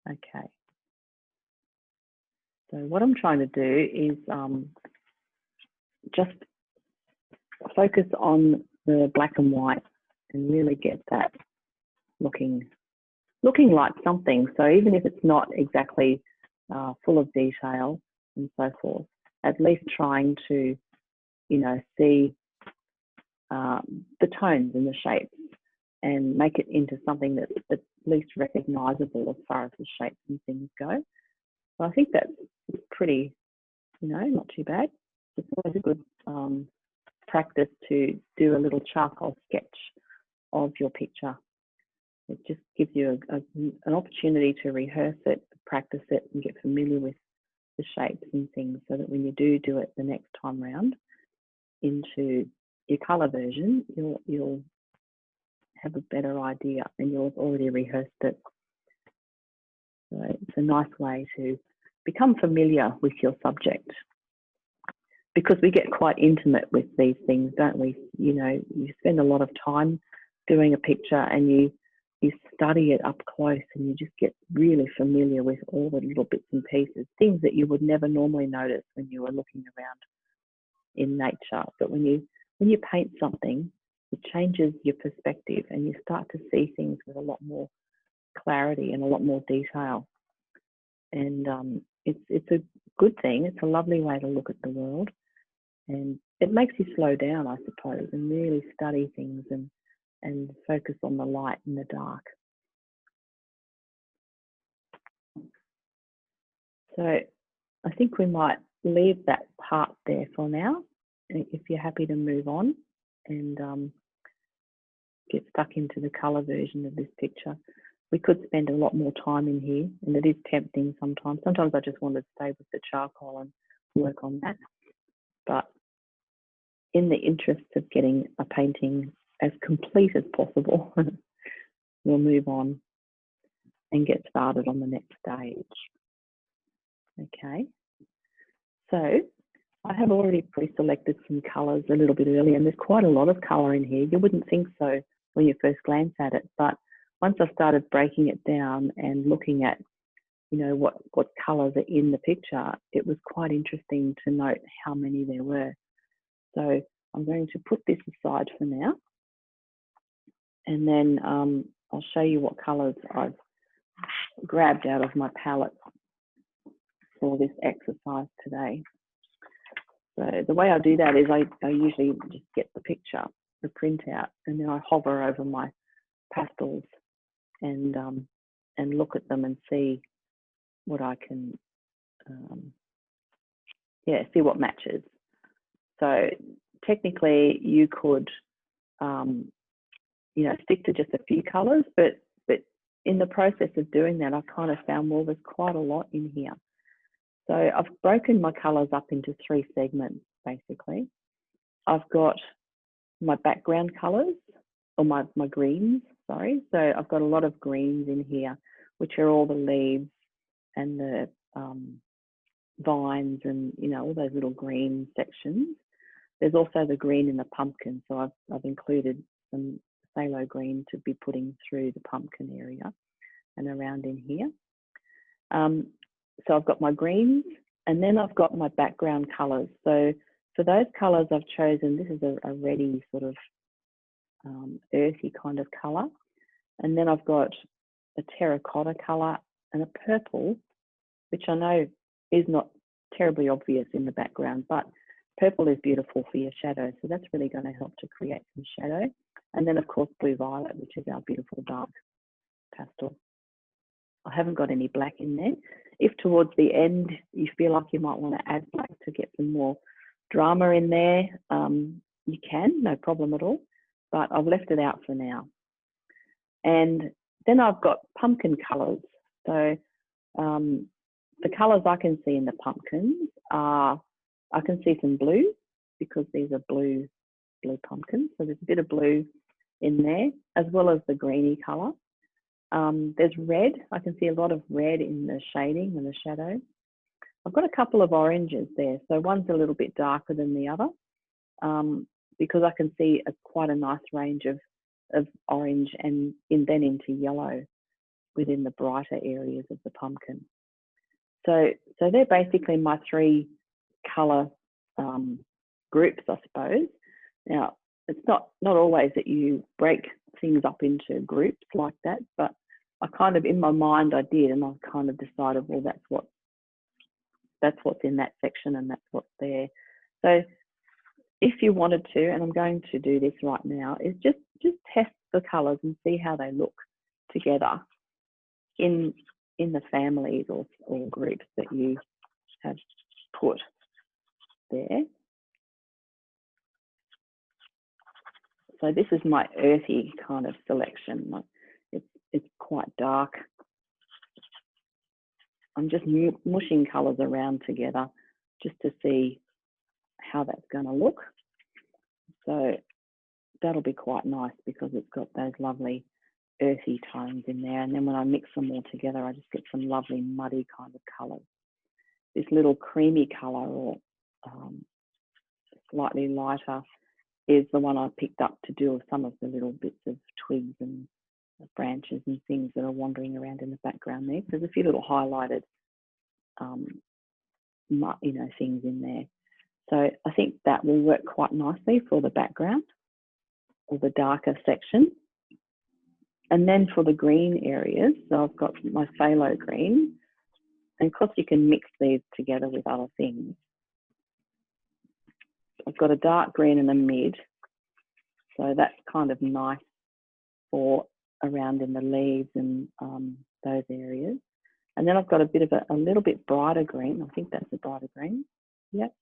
Okay. So what I'm trying to do is just focus on the black and white and really get that looking like something. So even if it's not exactly full of detail and so forth, at least trying to, you know, see the tones and the shapes and make it into something that's at least recognizable as far as the shapes and things go. So I think that's pretty, you know, not too bad. It's always a good practice to do a little charcoal sketch of your picture. It just gives you an opportunity to rehearse it, practice it, and get familiar with the shapes and things, so that when you do it the next time round into your colour version, you'll have a better idea and you'll have already rehearsed it. So it's a nice way to become familiar with your subject, because we get quite intimate with these things, don't we? You know, you spend a lot of time doing a picture and you study it up close and you just get really familiar with all the little bits and pieces, things that you would never normally notice when you were looking around in nature. But when you paint something, it changes your perspective and you start to see things with a lot more clarity and a lot more detail. And it's a good thing. It's a lovely way to look at the world, and it makes you slow down, I suppose, and really study things and focus on the light and the dark. So I think we might leave that part there for now, if you're happy to move on and get stuck into the colour version of this picture. We could spend a lot more time in here, and it is tempting sometimes. Sometimes I just want to stay with the charcoal and work on that. But in the interest of getting a painting as complete as possible, we'll move on and get started on the next stage. Okay, so I have already pre-selected some colours a little bit earlier, and there's quite a lot of colour in here. You wouldn't think so when you first glance at it, but once I started breaking it down and looking at, you know, what colours are in the picture, it was quite interesting to note how many there were. So I'm going to put this aside for now, and then I'll show you what colours I've grabbed out of my palette for this exercise today. So the way I do that is I usually just get the picture, the printout, and then I hover over my pastels and look at them and see what I can, see what matches. So technically you could, you know, stick to just a few colours, but in the process of doing that, I kind of found, well, there's quite a lot in here. So I've broken my colours up into 3 segments, basically. I've got my background colours, or my greens, sorry. So I've got a lot of greens in here, which are all the leaves and the vines and, you know, all those little green sections. There's also the green in the pumpkin. So I've included some phthalo green to be putting through the pumpkin area and around in here. So I've got my greens, and then I've got my background colours. So for those colours I've chosen, this is a reddy sort of earthy kind of colour. And then I've got a terracotta colour and a purple, which I know is not terribly obvious in the background, but purple is beautiful for your shadow. So that's really going to help to create some shadow. And then of course blue violet, which is our beautiful dark pastel. I haven't got any black in there. If towards the end you feel like you might want to add black to get some more drama in there, you can, no problem at all, but I've left it out for now. And then I've got pumpkin colours. So the colours I can see in the pumpkins are, I can see some blue, because these are blue pumpkins. So there's a bit of blue in there, as well as the greeny colour. There's red. I can see a lot of red in the shading and the shadow. I've got a couple of oranges there. So one's a little bit darker than the other, because I can see quite a nice range of orange and then into yellow. within the brighter areas of the pumpkin. So they're basically my 3 colour groups, I suppose. Now, it's not always that you break things up into groups like that, but I kind of, in my mind, I did, and I kind of decided, well, that's what's in that section, and that's what's there. So if you wanted to, and I'm going to do this right now, is just test the colours and see how they look together in the families or groups that you have put there. So this is my earthy kind of selection. It's quite dark. I'm just mushing colours around together just to see how that's going to look. So that'll be quite nice because it's got those lovely earthy tones in there. And then when I mix them all together, I just get some lovely muddy kind of colours. This little creamy colour, or slightly lighter, is the one I picked up to do with some of the little bits of twigs and branches and things that are wandering around in the background there. There's a few little highlighted, things in there. So I think that will work quite nicely for the background or the darker section. And then for the green areas, so I've got my phthalo green, and of course you can mix these together with other things. I've got a dark green and a mid, so that's kind of nice for around in the leaves and those areas. And then I've got a bit of a little bit brighter green. I think that's a brighter green. Yep.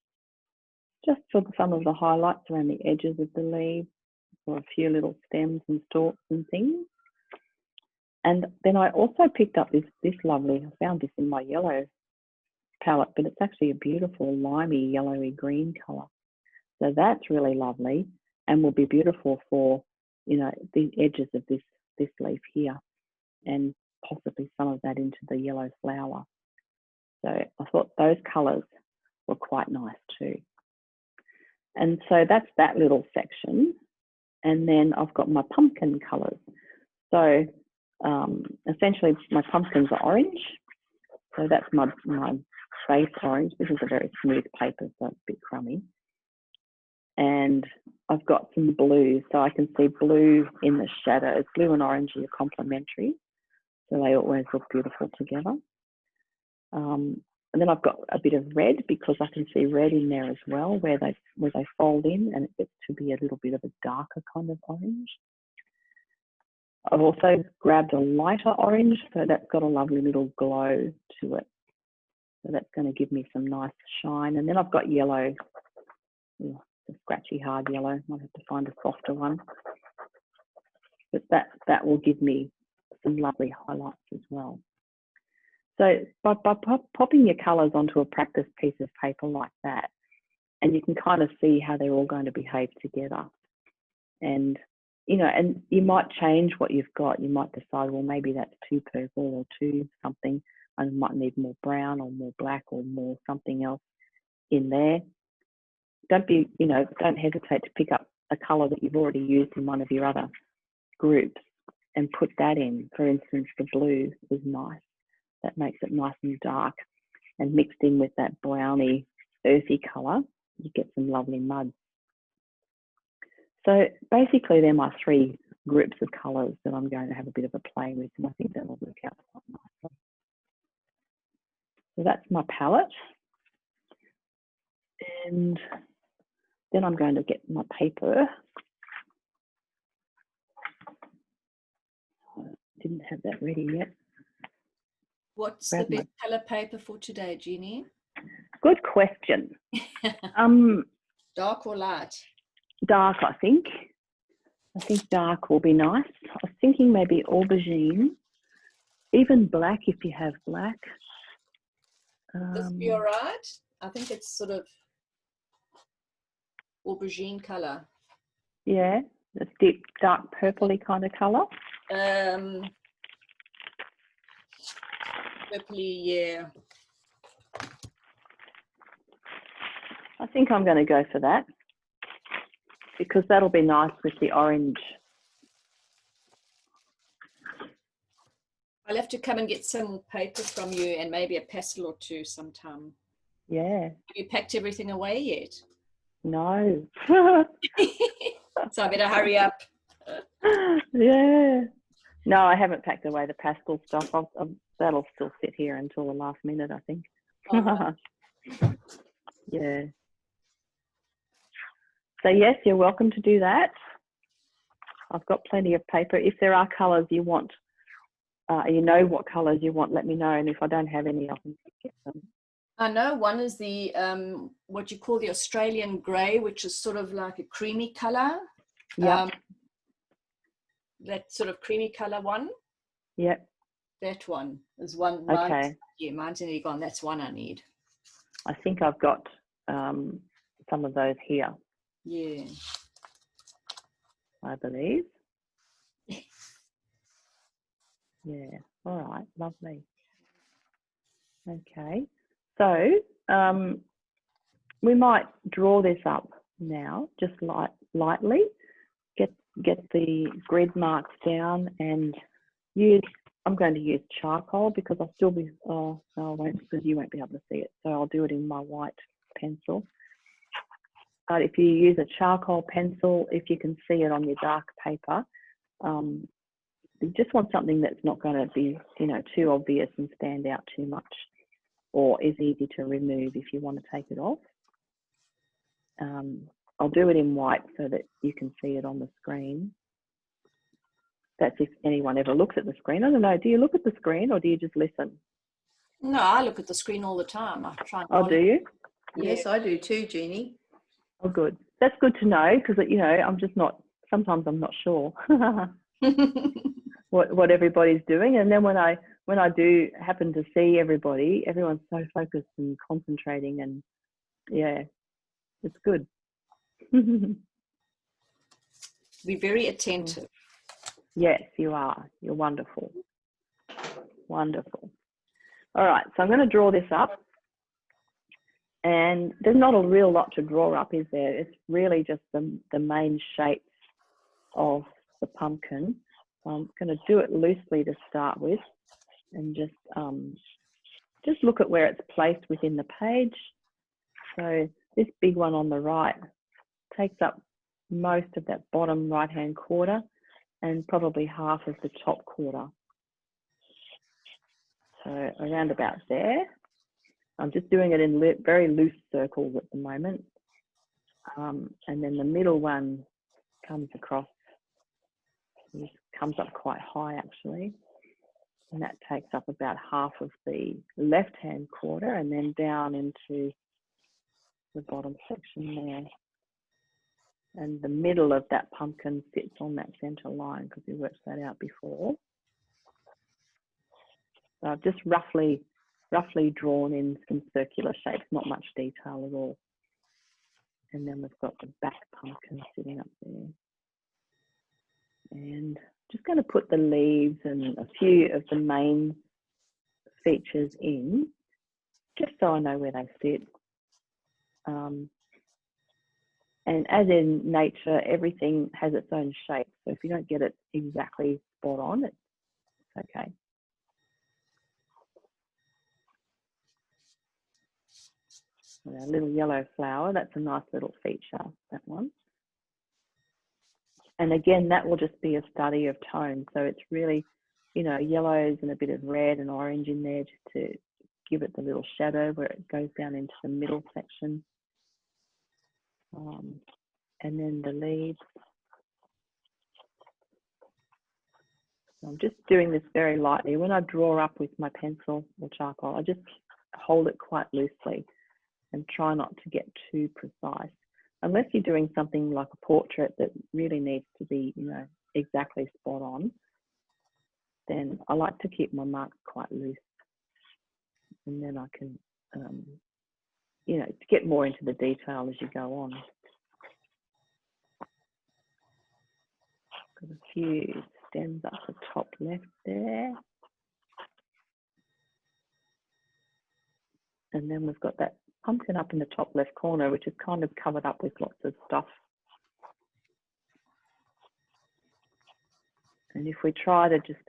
Just for some of the highlights around the edges of the leaves, or a few little stems and stalks and things. And then I also picked up this lovely, I found this in my yellow palette, but it's actually a beautiful limey yellowy green colour. So that's really lovely and will be beautiful for, the edges of this leaf here, and possibly some of that into the yellow flower. So I thought those colours were quite nice too. And so that's that little section. And then I've got my pumpkin colours. So essentially my pumpkins are orange. So that's my base orange. This is a very smooth paper, so it's a bit crummy. And I've got some blue, so I can see blue in the shadows. Blue and orange are complementary, so they always look beautiful together. And then I've got a bit of red, because I can see red in there as well, where they fold in, and it gets to be a little bit of a darker kind of orange. I've also grabbed a lighter orange, so that's got a lovely little glow to it. So that's going to give me some nice shine. And then I've got yellow, a scratchy hard yellow. Might have to find a softer one. But that will give me some lovely highlights as well. So by popping your colours onto a practice piece of paper like that, and you can kind of see how they're all going to behave together. And, and you might change what you've got. You might decide, well, maybe that's too purple or too something. I might need more brown or more black or more something else in there. Don't hesitate to pick up a colour that you've already used in one of your other groups and put that in. For instance, the blue is nice. That makes it nice and dark, and mixed in with that browny, earthy colour, you get some lovely muds. So basically, they're my 3 groups of colours that I'm going to have a bit of a play with, and I think that will work out quite nicely. So that's my palette. And then I'm going to get my paper. I didn't have that ready yet. What's the best colour paper for today, Jeannie? Good question. Dark or light? Dark, I think. I think dark will be nice. I was thinking maybe aubergine, even black if you have black. This be all right? I think it's sort of aubergine colour. Yeah, it's deep, dark purpley kind of colour. Purpley, yeah. I think I'm going to go for that, because that'll be nice with the orange. I'll have to come and get some more paper from you and maybe a pastel or two sometime. Yeah. Have you packed everything away yet? No. So I better hurry up. Yeah. No, I haven't packed away the pastel stuff. That'll still sit here until the last minute, I think. Oh, right. Yeah. So yes, you're welcome to do that. I've got plenty of paper. If there are colours you want, you know what colours you want, let me know. And if I don't have any, I can get them. I know one is the what you call the Australian grey, which is sort of like a creamy colour. Yep. That sort of creamy colour one. Yep. That one is one. Okay. Yeah, mine's nearly gone. That's one I need. I think I've got some of those here. Yeah. I believe. Yeah. All right. Lovely. Okay. So we might draw this up now, just lightly. Get the grid marks down and use. I'm going to use charcoal because I'll still be. Oh, no, I won't, because you won't be able to see it. So I'll do it in my white pencil. But if you use a charcoal pencil, if you can see it on your dark paper, you just want something that's not going to be, too obvious and stand out too much, or is easy to remove if you want to take it off. I'll do it in white so that you can see it on the screen. That's if anyone ever looks at the screen. I don't know, do you look at the screen or do you just listen? No, I look at the screen all the time. I try and Oh, do you? Yes, I do too, Jeannie. Oh, good. That's good to know because, I'm just not, sometimes I'm not sure what everybody's doing. And then when I do happen to see everybody, everyone's so focused and concentrating, and yeah, it's good. Be very attentive. Yes, you are. You're wonderful. Wonderful. All right, so I'm going to draw this up. And there's not a real lot to draw up, is there? It's really just the main shapes of the pumpkin. So I'm going to do it loosely to start with, and just look at where it's placed within the page. So this big one on the right takes up most of that bottom right-hand quarter and probably half of the top quarter. So around about there. I'm just doing it in very loose circles at the moment. And then the middle one comes across, it comes up quite high actually. And that takes up about half of the left-hand quarter and then down into the bottom section there. And the middle of that pumpkin sits on that center line because we worked that out before. So I've just roughly drawn in some circular shapes, not much detail at all. And then we've got the back pumpkin sitting up there. And just going to put the leaves and a few of the main features in, just so I know where they sit. And as in nature, everything has its own shape. So if you don't get it exactly spot on, it's okay. A little yellow flower, that's a nice little feature, that one. And again, that will just be a study of tone. So it's really, yellows and a bit of red and orange in there just to give it the little shadow where it goes down into the middle section. And then the leaves. So I'm just doing this very lightly. When I draw up with my pencil or charcoal, I just hold it quite loosely and try not to get too precise. Unless you're doing something like a portrait that really needs to be, exactly spot on, then I like to keep my marks quite loose. And then I can, to get more into the detail as you go on. Got a few stems up the top left there. And then we've got that pumpkin up in the top left corner, which is kind of covered up with lots of stuff. And if we try to just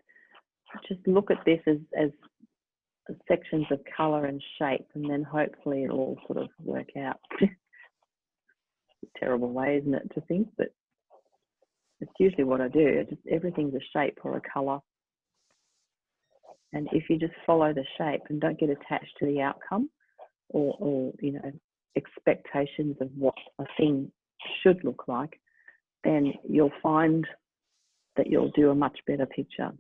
just look at this as sections of colour and shape, and then hopefully it'll all sort of work out. Terrible way, isn't it, to think, but it's usually what I do. Everything's a shape or a colour. And if you just follow the shape and don't get attached to the outcome or you know, expectations of what a thing should look like, then you'll find that you'll do a much better picture,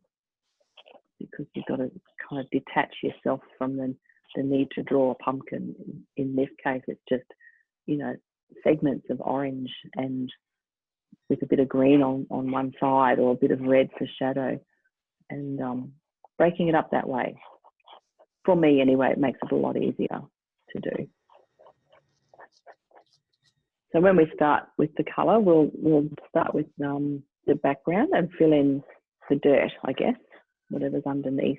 because you've got to kind of detach yourself from the need to draw a pumpkin. In this case, it's just, you know, segments of orange and with a bit of green on one side, or a bit of red for shadow, and breaking it up that way. For me anyway, it makes it a lot easier to do. So when we start with the colour, we'll start with the background and fill in the dirt, I guess, whatever's underneath,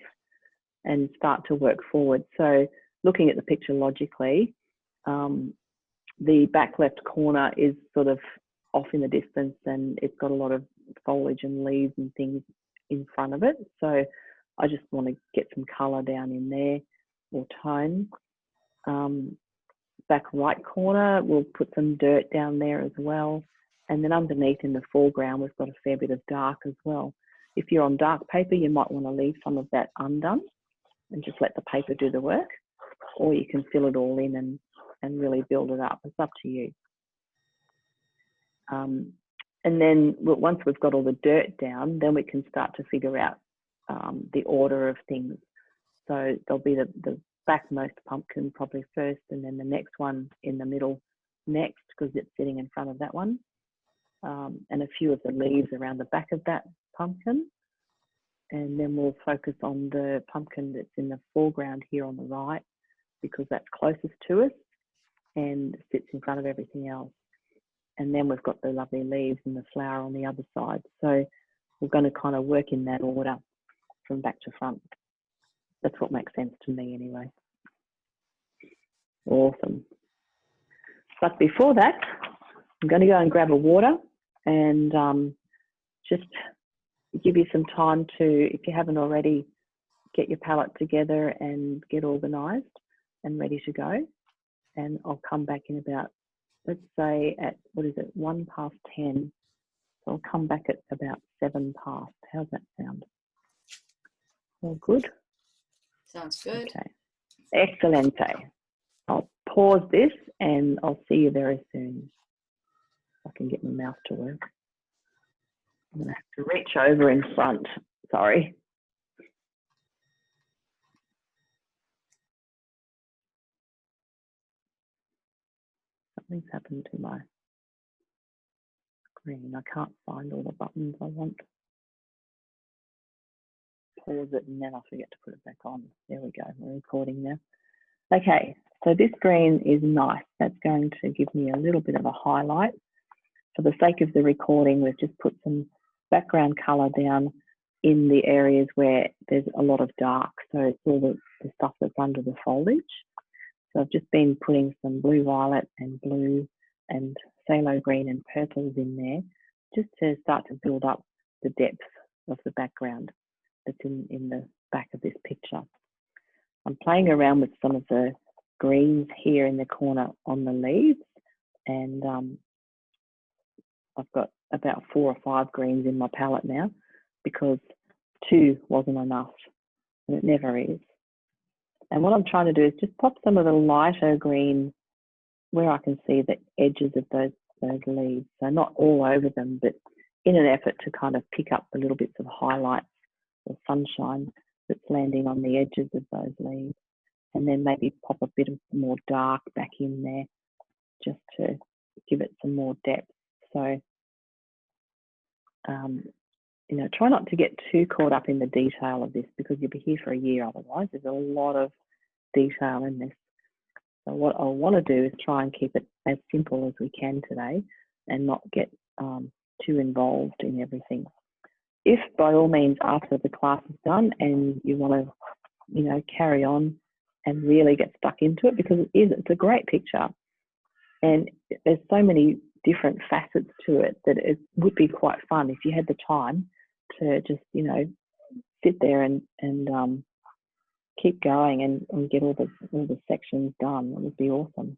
and start to work forward. So looking at the picture logically, the back left corner is sort of off in the distance, and it's got a lot of foliage and leaves and things in front of it. So I just want to get some colour down in there, or tone. Back right corner, we'll put some dirt down there as well. And then underneath in the foreground, we've got a fair bit of dark as well. If you're on dark paper, you might want to leave some of that undone and just let the paper do the work, or you can fill it all in and really build it up. It's up to you. And then once we've got all the dirt down, then we can start to figure out the order of things. So there'll be the backmost pumpkin probably first, and then the next one in the middle next, because it's sitting in front of that one, and a few of the leaves around the back of that pumpkin. And then we'll focus on the pumpkin that's in the foreground here on the right, because that's closest to us and sits in front of everything else. And then we've got the lovely leaves and the flower on the other side. So we're going to kind of work in that order from back to front. That's what makes sense to me anyway. Awesome. But before that, I'm going to go and grab a water and just give you some time to, if you haven't already, get your palette together and get organised and ready to go. And I'll come back in about, let's say at, 1:10. So I'll come back at about 7 past. How's that sound? All good? Sounds good. Okay. Excelente. I'll pause this and I'll see you very soon. I can get my mouse to work. I'm going to have to reach over in front. Sorry. Something's happened to my screen. I can't find all the buttons I want. Pause it and then I'll forget to put it back on. There we go. We're recording now. Okay, so this green is nice. That's going to give me a little bit of a highlight. For the sake of the recording, we've just put some background colour down in the areas where there's a lot of dark. So it's all the stuff that's under the foliage. So I've just been putting some blue violet and blue and phthalo green and purples in there, just to start to build up the depth of the background that's in the back of this picture. I'm playing around with some of the greens here in the corner on the leaves, and I've got about 4 or 5 greens in my palette now, because 2 wasn't enough, and it never is. And what I'm trying to do is just pop some of the lighter green where I can see the edges of those leaves. So not all over them, but in an effort to kind of pick up the little bits of highlights or sunshine that's landing on the edges of those leaves. And then maybe pop a bit of more dark back in there just to give it some more depth. So, you know, try not to get too caught up in the detail of this, because you'll be here for a year otherwise. There's a lot of detail in this. So what I want to do is try and keep it as simple as we can today and not get too involved in everything. If by all means after the class is done and you want to, you know, carry on and really get stuck into it, because it's a great picture and there's so many different facets to it that it would be quite fun if you had the time to just, you know, sit there and keep going and get all the sections done. It would be awesome.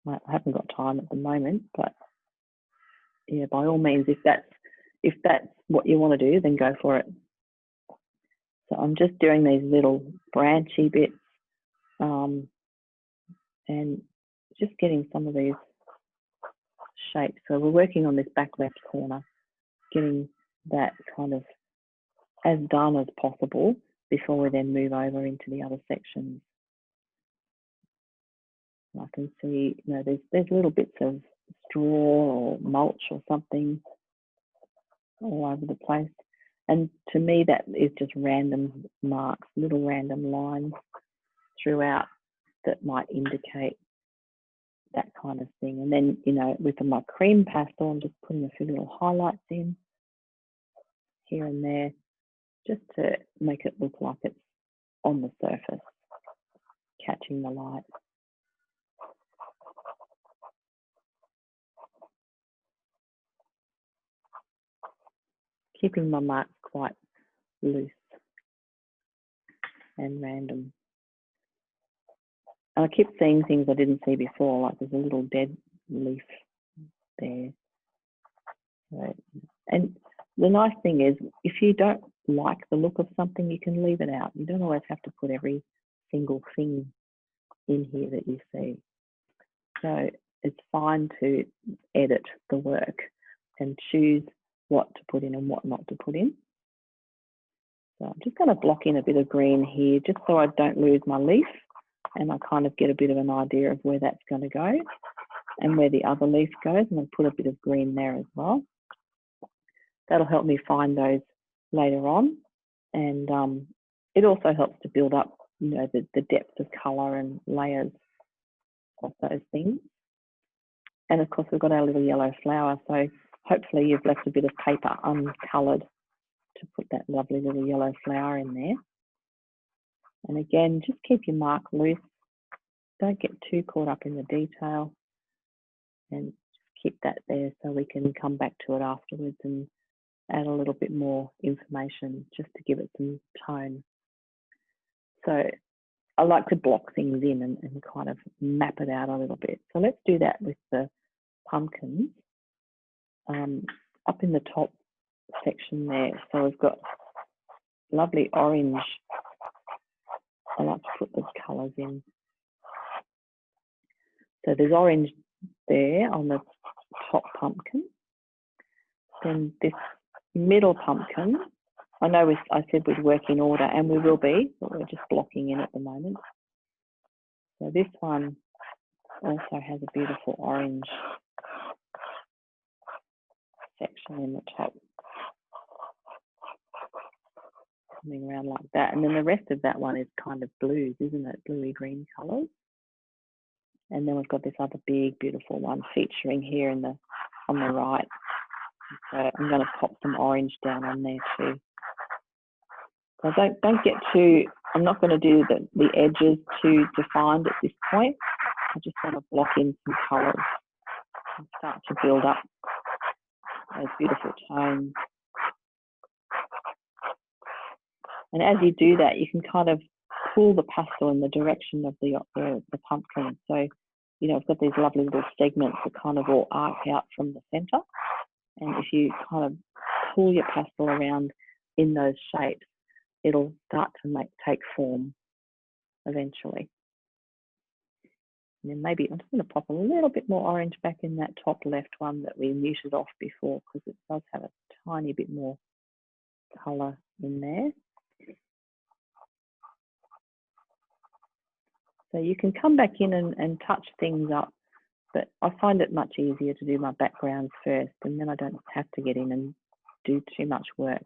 I haven't got time at the moment, but yeah, by all means, if that's what you want to do, then go for it. So I'm just doing these little branchy bits and just getting some of these shapes. So we're working on this back left corner, getting that kind of as done as possible before we then move over into the other sections. I can see, you know, there's little bits of straw or mulch or something all over the place. And to me, that is just random marks, little random lines throughout that might indicate that kind of thing. And then, you know, with my cream pastel, I'm just putting a few little highlights in here and there, just to make it look like it's on the surface, catching the light. Keeping my marks quite loose and random. And I keep seeing things I didn't see before, like there's a little dead leaf there. So, and the nice thing is, if you don't like the look of something, you can leave it out. You don't always have to put every single thing in here that you see. So it's fine to edit the work and choose what to put in and what not to put in. So I'm just going to block in a bit of green here, just so I don't lose my leaf, and I kind of get a bit of an idea of where that's going to go and where the other leaf goes, and I'll put a bit of green there as well. That'll help me find those later on, and it also helps to build up, you know, the depth of colour and layers of those things. And of course, we've got our little yellow flower, so hopefully you've left a bit of paper uncoloured to put that lovely little yellow flower in there. And again, just keep your mark loose. Don't get too caught up in the detail, and just keep that there so we can come back to it afterwards and add a little bit more information just to give it some tone. So I like to block things in and kind of map it out a little bit. So let's do that with the pumpkins. Up in the top section there, so we've got lovely orange. I like to put those colours in. So there's orange there on the top pumpkin. Then this middle pumpkin, I know I said we'd work in order, and we will be, but we're just blocking in at the moment. So this one also has a beautiful orange section in the top, coming around like that. And then the rest of that one is kind of blues, isn't it? Bluey green colours. And then we've got this other big, beautiful one featuring here on the right. So I'm going to pop some orange down on there too. So don't get too, I'm not going to do the edges too defined at this point. I just want to block in some colours and start to build up those beautiful tones. And as you do that, you can kind of pull the pastel in the direction of the pumpkin. So, you know, I've got these lovely little segments that kind of all arc out from the centre. And if you kind of pull your pastel around in those shapes, it'll start to take form eventually. And then maybe I'm just going to pop a little bit more orange back in that top left one that we muted off before, because it does have a tiny bit more colour in there. So you can come back in and touch things up, but I find it much easier to do my backgrounds first, and then I don't have to get in and do too much work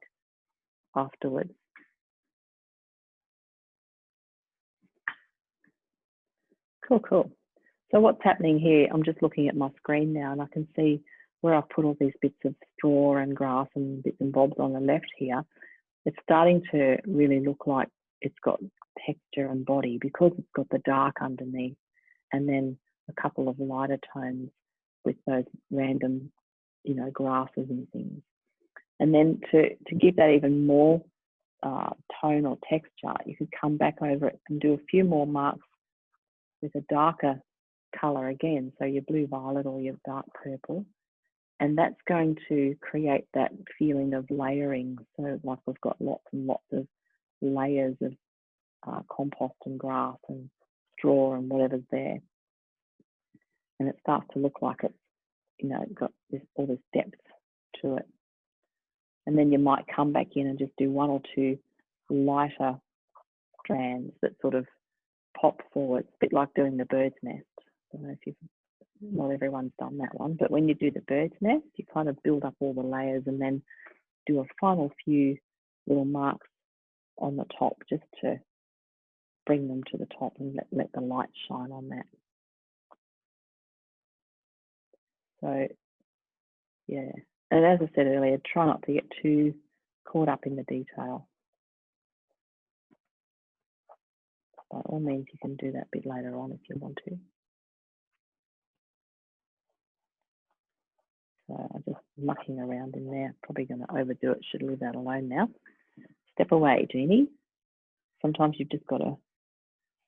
afterwards. Cool, cool. So what's happening here, I'm just looking at my screen now, and I can see where I've put all these bits of straw and grass and bits and bobs on the left here. It's starting to really look like it's got texture and body, because it's got the dark underneath and then a couple of lighter tones with those random, you know, grasses and things. And then to give that even more tone or texture, you could come back over it and do a few more marks with a darker colour again, so your blue violet or your dark purple. And that's going to create that feeling of layering. So like we've got lots and lots of layers of compost and grass and straw and whatever's there. And it starts to look like it's, you know, got all this depth to it. And then you might come back in and just do one or two lighter strands that sort of pop forward. It's a bit like doing the bird's nest. I don't know if you've, not everyone's done that one, but when you do the bird's nest, you kind of build up all the layers and then do a final few little marks on the top just to bring them to the top and let the light shine on that. So, yeah. And as I said earlier, try not to get too caught up in the detail. By all means, you can do that bit later on if you want to. So I'm just mucking around in there. Probably going to overdo it. Should leave that alone now. Step away, Jeannie. Sometimes you've just got to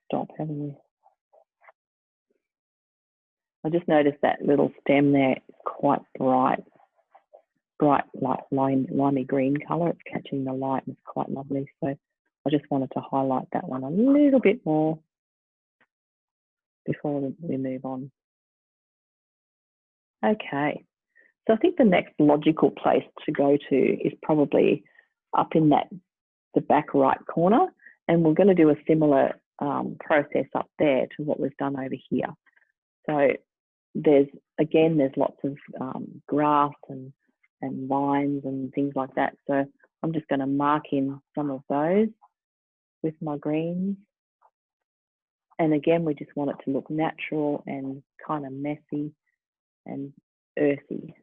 stop, haven't you? I just noticed that little stem there is quite bright like limey green colour. It's catching the light and it's quite lovely. So I just wanted to highlight that one a little bit more before we move on. Okay, so I think the next logical place to go to is probably up in the back right corner, and we're going to do a similar process up there to what we've done over here. So there's lots of grass and lines and things like that. So I'm just going to mark in some of those with my greens. And again, we just want it to look natural and kind of messy and earthy.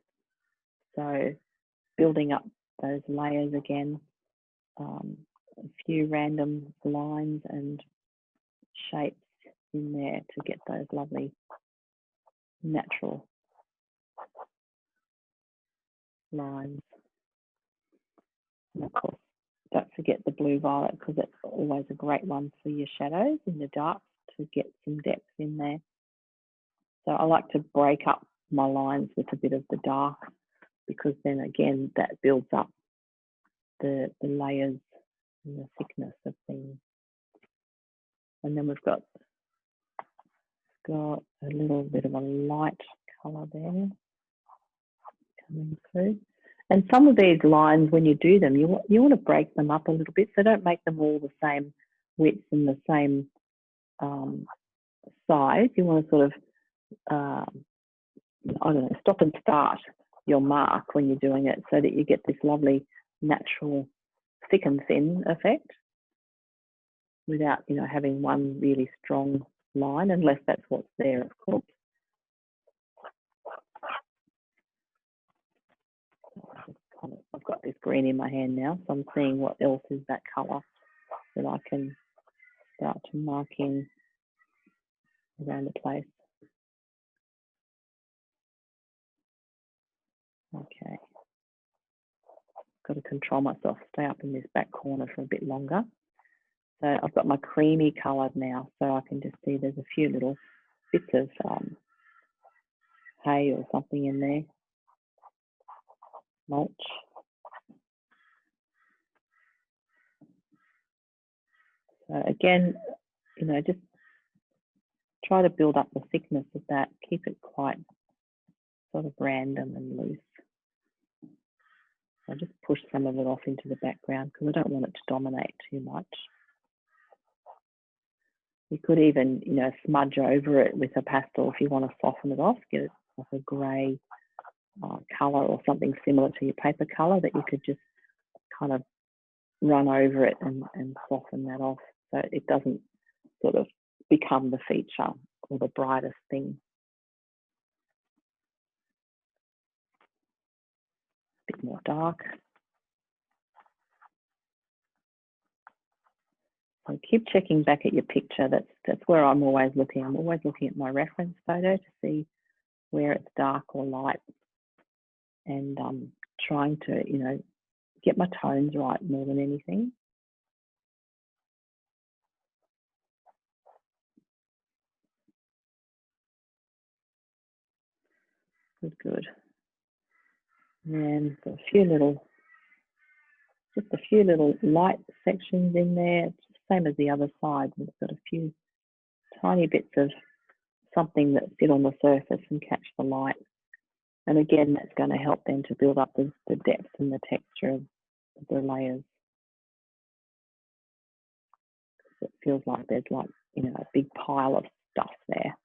So building up those layers again, a few random lines and shapes in there to get those lovely natural lines. And of course, don't forget the blue violet, because it's always a great one for your shadows in the dark to get some depth in there. So I like to break up my lines with a bit of the dark, because then again that builds up the layers and the thickness of things. And then we've got a little bit of a light colour there coming through. And some of these lines, when you do them, you want to break them up a little bit, so don't make them all the same width and the same size. You want to sort of, I don't know, stop and start your mark when you're doing it, so that you get this lovely natural thick and thin effect without, you know, having one really strong line, unless that's what's there, of course. I've got this green in my hand now, so I'm seeing what else is that colour that I can start to mark in around the place. Okay. Got to control myself, stay up in this back corner for a bit longer. So I've got my creamy coloured now, so I can just see there's a few little bits of hay or something in there, mulch. So again, you know, just try to build up the thickness of that, keep it quite sort of random and loose. So just push some of it off into the background, because I don't want it to dominate too much. You could even, you know, smudge over it with a pastel if you want to soften it off, get it like a grey colour or something similar to your paper colour that you could just kind of run over it and soften that off, so it doesn't sort of become the feature or the brightest thing. A bit more dark. So keep checking back at your picture. That's where I'm always looking. I'm always looking at my reference photo to see where it's dark or light, and trying to, you know, get my tones right more than anything. Good. And a few little, just a few little light sections in there. It's the same as the other side. We've got a few tiny bits of something that sit on the surface and catch the light. And again, that's going to help them to build up the depth and the texture of the layers. It feels like there's like, you know, a big pile of stuff there.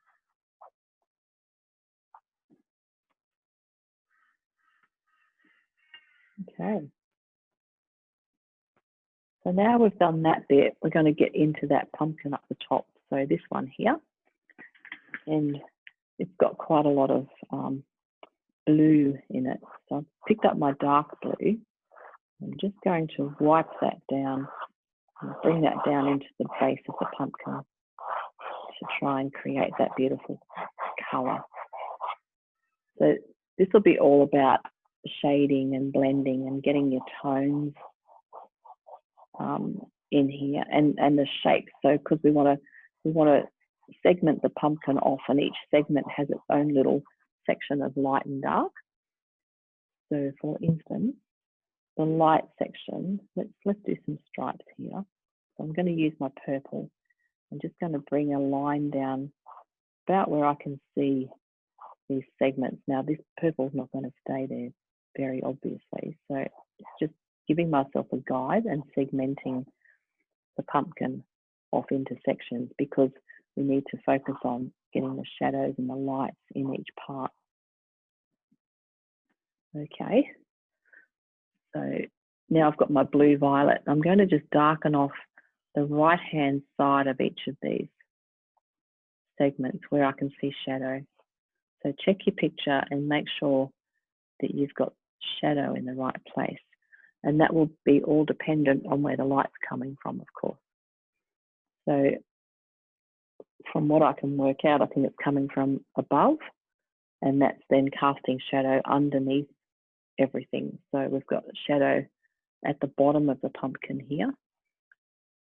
Okay. So now we've done that bit, we're going to get into that pumpkin up the top. So this one here, and it's got quite a lot of blue in it. So I've picked up my dark blue. I'm just going to wipe that down and bring that down into the base of the pumpkin to try and create that beautiful colour. So this will be all about shading and blending and getting your tones in here and the shape. So because we want to segment the pumpkin off, and each segment has its own little section of light and dark. So for instance, the light section, let's do some stripes here. So I'm going to use my purple. I'm just going to bring a line down about where I can see these segments. Now this purple is not going to stay there very obviously, so it's just giving myself a guide and segmenting the pumpkin off into sections, because we need to focus on getting the shadows and the lights in each part. Okay, so now I've got my blue violet. I'm going to just darken off the right hand side of each of these segments where I can see shadow. So check your picture and make sure that you've got shadow in the right place. And that will be all dependent on where the light's coming from, of course. So from what I can work out, I think it's coming from above, and that's then casting shadow underneath everything. So we've got shadow at the bottom of the pumpkin here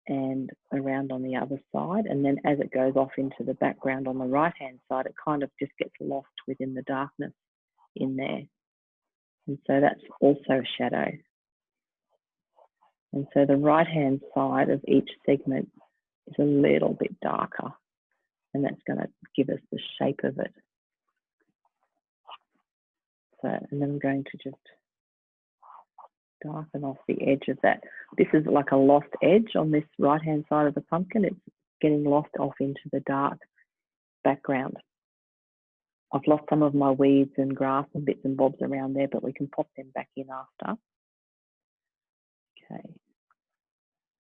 and around on the other side. And then as it goes off into the background on the right-hand side, it kind of just gets lost within the darkness in there. And so that's also shadow. And so the right-hand side of each segment is a little bit darker, and that's going to give us the shape of it. So, and then I'm going to just darken off the edge of that. This is like a lost edge on this right-hand side of the pumpkin. It's getting lost off into the dark background. I've lost some of my weeds and grass and bits and bobs around there, but we can pop them back in after. Okay.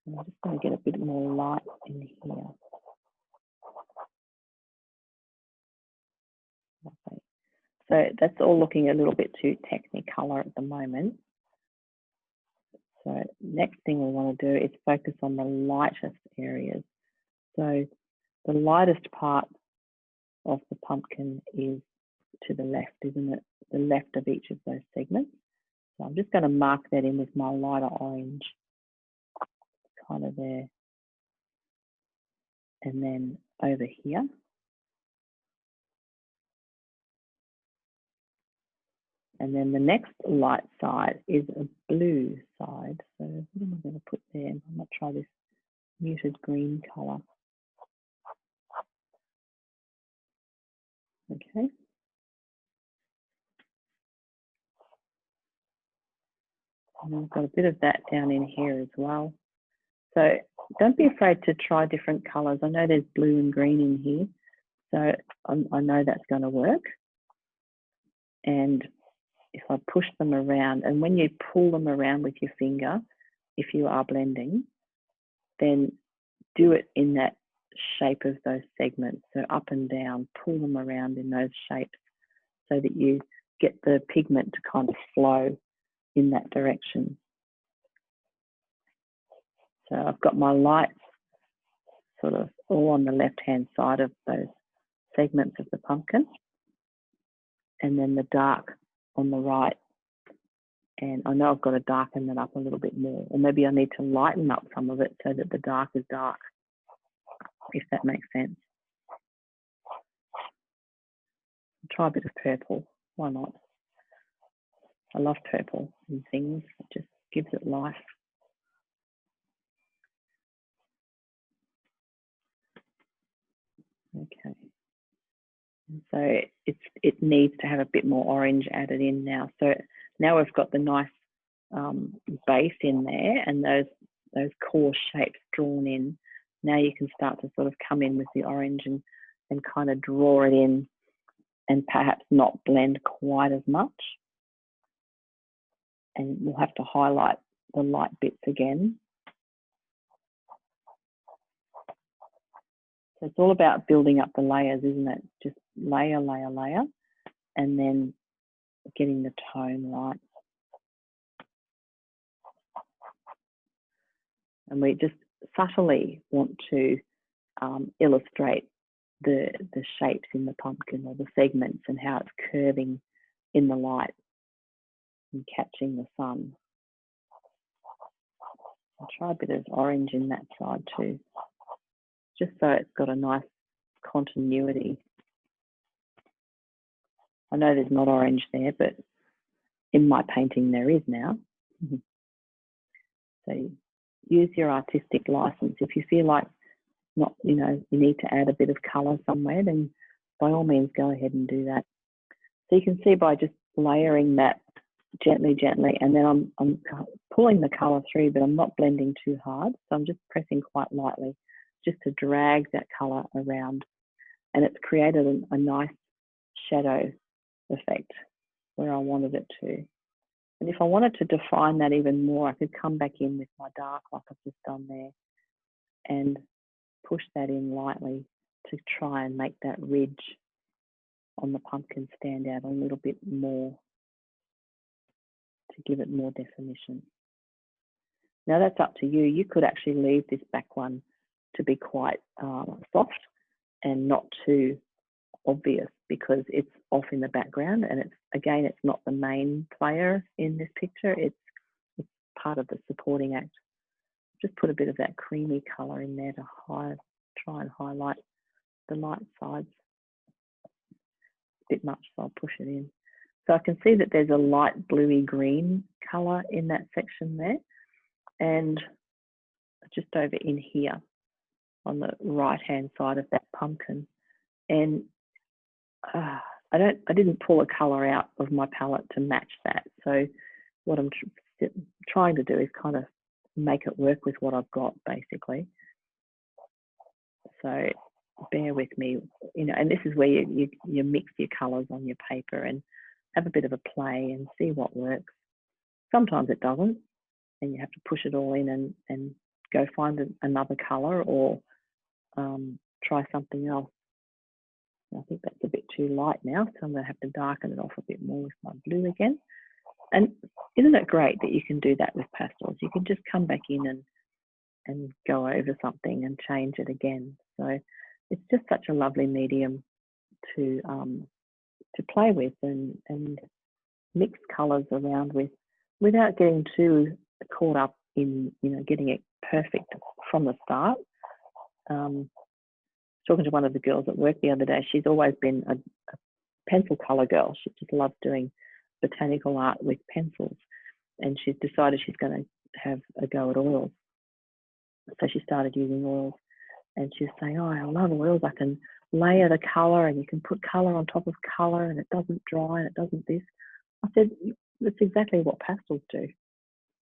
And I'm just going to get a bit more light in here. Okay. So that's all looking a little bit too technicolor at the moment. So next thing we want to do is focus on the lightest areas. So the lightest part of the pumpkin is to the left, isn't it? The left of each of those segments. So I'm just going to mark that in with my lighter orange, kind of there. And then over here. And then the next light side is a blue side. So what am I going to put there? I might try this muted green colour. Okay. And I've got a bit of that down in here as well. So don't be afraid to try different colours. I know there's blue and green in here, so I know that's going to work. And if I push them around, and when you pull them around with your finger, if you are blending, then do it in that shape of those segments. So up and down, pull them around in those shapes so that you get the pigment to kind of flow in that direction. So I've got my lights sort of all on the left-hand side of those segments of the pumpkin, and then the dark on the right. And I know I've got to darken that up a little bit more, or maybe I need to lighten up some of it so that the dark is dark, if that makes sense. Try a bit of purple, why not? I love purple in things, it just gives it life. Okay. And so it needs to have a bit more orange added in now. So now we've got the nice base in there and those core shapes drawn in. Now you can start to sort of come in with the orange and kind of draw it in and perhaps not blend quite as much. And we'll have to highlight the light bits again. So it's all about building up the layers, isn't it? Just layer, layer, layer, and then getting the tone right. And we just subtly want to illustrate the shapes in the pumpkin, or the segments, and how it's curving in the light and catching the sun. I'll try a bit of orange in that side too, just so it's got a nice continuity. I know there's not orange there, but in my painting there is now. So use your artistic license. If you feel like not, you need to add a bit of colour somewhere, then by all means go ahead and do that. So you can see by just layering that gently, and then I'm pulling the colour through, but I'm not blending too hard. So I'm just pressing quite lightly just to drag that colour around. And it's created a nice shadow effect where I wanted it to. And if I wanted to define that even more, I could come back in with my dark like I've just done there and push that in lightly to try and make that ridge on the pumpkin stand out a little bit more, to give it more definition. Now that's up to you. You could actually leave this back one to be quite soft and not too obvious, because it's off in the background, and it's not the main player in this picture. It's part of the supporting act. Just put a bit of that creamy colour in there to try and highlight the light sides. A bit much, so I'll push it in. So I can see that there's a light bluey green colour in that section there, and just over in here on the right hand side of that pumpkin. And I didn't pull a colour out of my palette to match that. So what I'm trying to do is kind of make it work with what I've got, basically. So bear with me, and this is where you mix your colours on your paper and have a bit of a play and see what works. Sometimes it doesn't, and you have to push it all in and go find another colour, or try something else. I think that's a bit too light now, so I'm going to have to darken it off a bit more with my blue again. And isn't it great that you can do that with pastels? You can just come back in and go over something and change it again. So it's just such a lovely medium to play with and mix colours around with, without getting too caught up in getting it perfect from the start. Talking to one of the girls at work the other day, she's always been a pencil colour girl. She just loves doing botanical art with pencils, and she's decided she's going to have a go at oils. So she started using oils, and she's saying, "Oh, I love oils. I can layer the colour, and you can put colour on top of colour, and it doesn't dry, and it doesn't this." I said, "That's exactly what pastels do.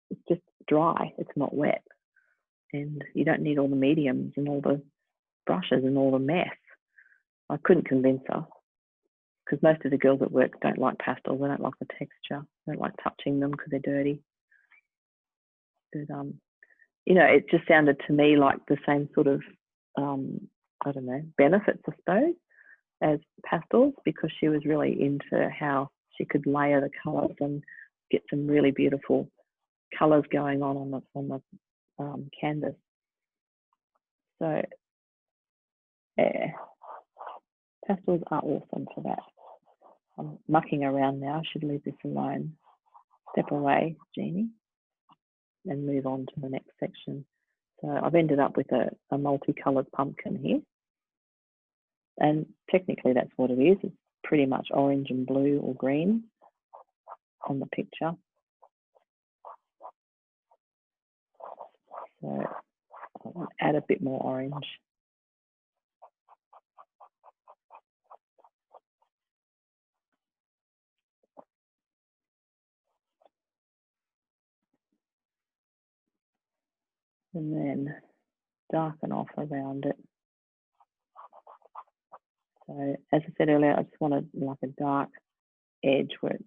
It's just dry. It's not wet, and you don't need all the mediums and all the brushes and all the mess." I couldn't convince her, because most of the girls at work don't like pastels. They don't like the texture. They don't like touching them because they're dirty. But it just sounded to me like the same sort of I don't know, benefits, I suppose, as pastels, because she was really into how she could layer the colours and get some really beautiful colours going on the canvas. So yeah, pastels are awesome for that. I'm mucking around now. I should leave this alone. step away, Jeannie, and move on to the next section. So I've ended up with a multicoloured pumpkin here. And technically that's what it is. It's pretty much orange and blue or green on the picture. So I'll add a bit more orange. And then darken off around it. So as I said earlier, I just wanted like a dark edge where it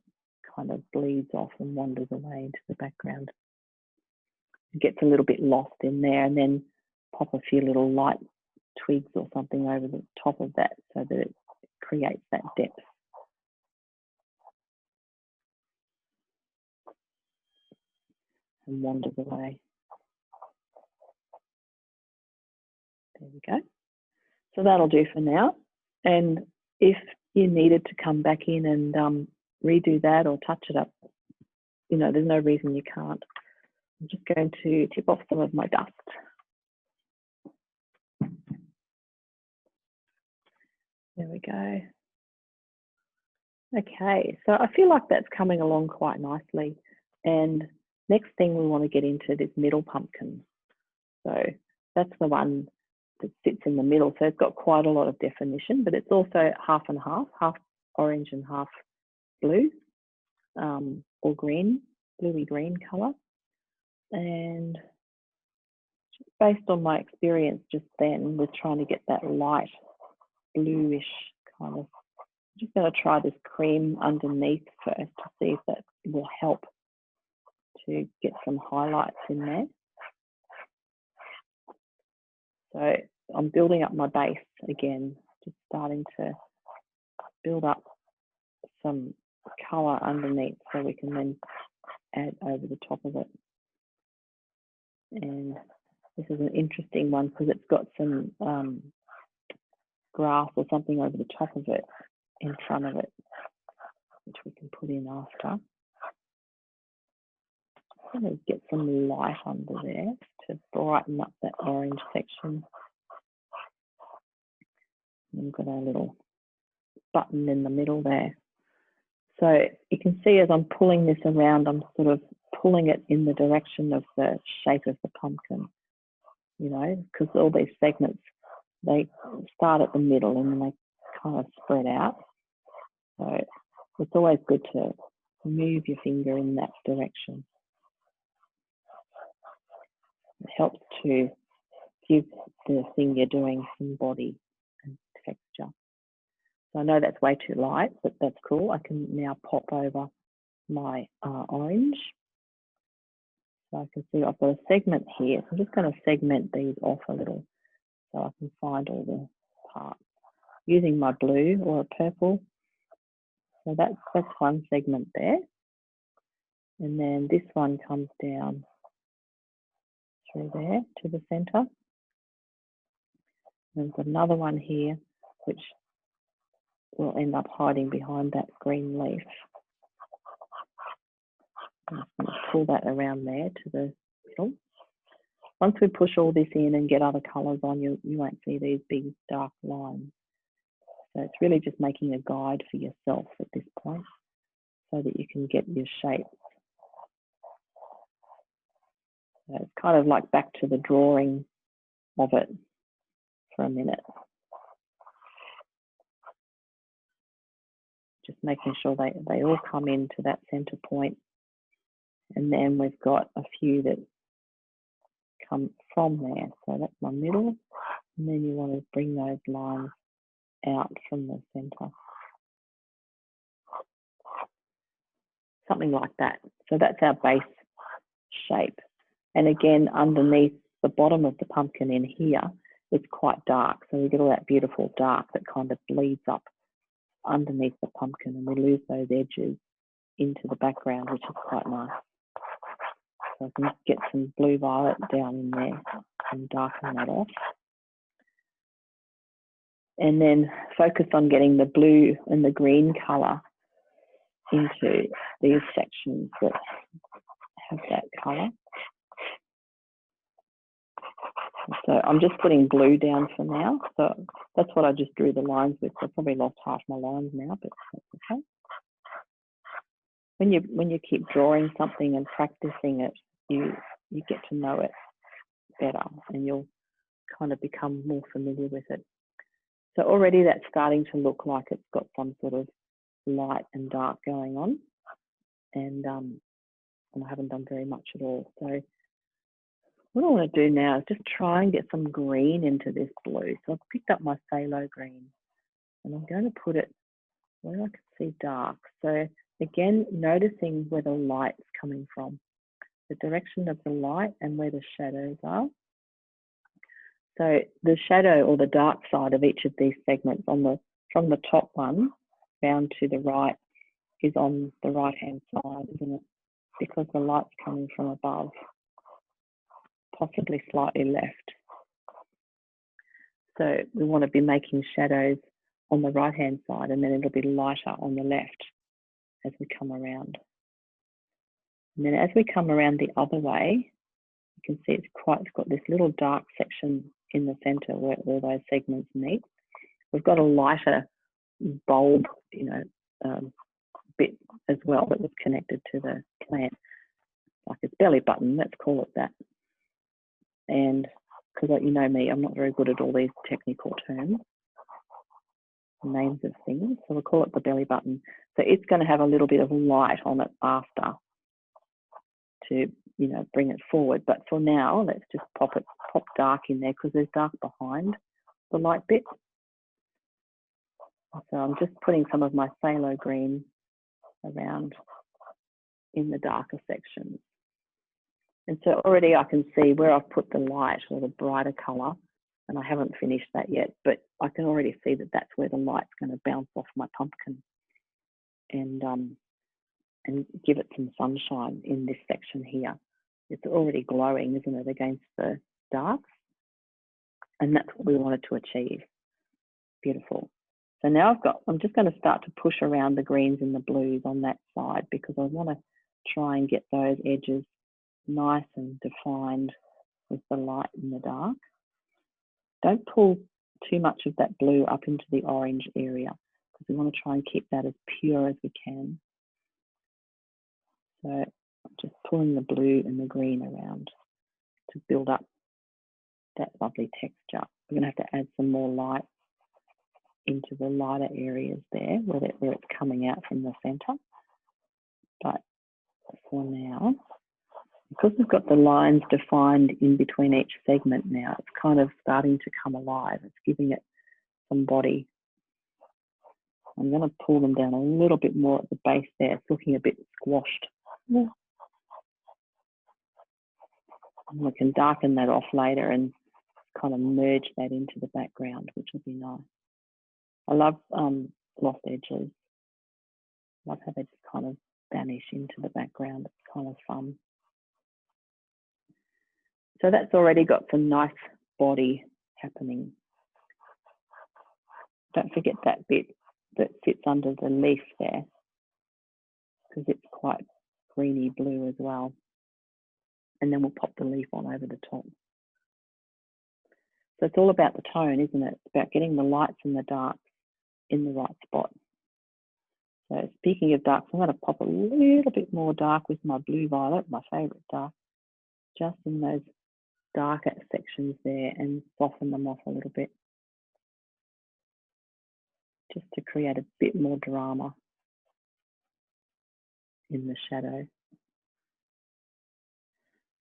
kind of bleeds off and wanders away into the background. It gets a little bit lost in there, and then pop a few little light twigs or something over the top of that so that it creates that depth. And wanders away. There we go. So that'll do for now. And if you needed to come back in and redo that or touch it up, you know, there's no reason you can't. I'm just going to tip off some of my dust. There we go. Okay, so I feel like that's coming along quite nicely. And next thing we want to get into this middle pumpkin. So that's the one that sits in the middle. So it's got quite a lot of definition, but it's also half and half orange and half blue or green, bluey green colour. And based on my experience just then with trying to get that light bluish kind of, I'm just going to try this cream underneath first to see if that will help to get some highlights in there. So I'm building up my base again, just starting to build up some colour underneath so we can then add over the top of it. And this is an interesting one because it's got some grass or something over the top of it, in front of it, which we can put in after. I'm going to get some light under there to brighten up that orange section. And we've got our little button in the middle there. So you can see as I'm pulling this around, I'm sort of pulling it in the direction of the shape of the pumpkin, you know, because all these segments, they start at the middle and then they kind of spread out. So it's always good to move your finger in that direction. It helps to give the thing you're doing some body and texture. So I know that's way too light, but that's cool. I can now pop over my orange. So I can see I've got a segment here. So I'm just going to segment these off a little so I can find all the parts using my blue or a purple. So that's one segment there. And then this one comes down through there to the center. And we've got another one here, which will end up hiding behind that green leaf. I'm just going to pull that around there to the middle. Once we push all this in and get other colours on, you won't see these big dark lines. So it's really just making a guide for yourself at this point so that you can get your shape. So it's kind of like back to the drawing of it for a minute. Just making sure they all come into that centre point. And then we've got a few that come from there. So that's my middle. And then you want to bring those lines out from the centre. Something like that. So that's our base shape. And again, underneath the bottom of the pumpkin in here, it's quite dark. So we get all that beautiful dark that kind of bleeds up underneath the pumpkin, and we lose those edges into the background, which is quite nice. So I can get some blue violet down in there and darken that off. And then focus on getting the blue and the green colour into these sections that have that colour. So I'm just putting blue down for now. So that's what I just drew the lines with. So I probably lost half my lines now, but that's okay. When you keep drawing something and practicing it, you get to know it better, and you'll kind of become more familiar with it. So already that's starting to look like it's got some sort of light and dark going on, and I haven't done very much at all. So what I want to do now is just try and get some green into this blue. So I've picked up my phthalo green, and I'm going to put it where I can see dark. So again, noticing where the light's coming from, the direction of the light and where the shadows are. So the shadow or the dark side of each of these segments from the top one down to the right is on the right hand side, isn't it? Because the light's coming from above, possibly slightly left. So we want to be making shadows on the right hand side, and then it'll be lighter on the left as we come around. And then as we come around the other way, you can see it's got this little dark section in the center where all those segments meet. We've got a lighter bulb, bit as well that was connected to the plant, like its belly button, let's call it that. And because you know me, I'm not very good at all these technical terms, names of things, so we'll call it the belly button. So it's going to have a little bit of light on it after to bring it forward, but for now let's just pop dark in there, because there's dark behind the light bit. So I'm just putting some of my phthalo green around in the darker sections, and so already I can see where I've put the light or the brighter colour, and I haven't finished that yet, but I can already see that that's where the light's going to bounce off my pumpkin and give it some sunshine in this section here. It's already glowing, isn't it, against the darks? And that's what we wanted to achieve. Beautiful. So now I'm just going to start to push around the greens and the blues on that side, because I want to try and get those edges nice and defined with the light and the dark. Don't pull too much of that blue up into the orange area, because we want to try and keep that as pure as we can. So I'm just pulling the blue and the green around to build up that lovely texture. We're going to have to add some more light into the lighter areas there where it's coming out from the center. But for now, because we've got the lines defined in between each segment now, it's kind of starting to come alive. It's giving it some body. I'm going to pull them down a little bit more at the base there. It's looking a bit squashed. And we can darken that off later and kind of merge that into the background, which will be nice. I love gloss edges. I love how they just kind of vanish into the background. It's kind of fun. So that's already got some nice body happening. Don't forget that bit that sits under the leaf there, because it's quite greeny blue as well. And then we'll pop the leaf on over the top. So it's all about the tone, isn't it? It's about getting the lights and the darks in the right spot. So speaking of darks, I'm going to pop a little bit more dark with my blue violet, my favourite dark, just in those darker sections there, and soften them off a little bit, just to create a bit more drama in the shadow.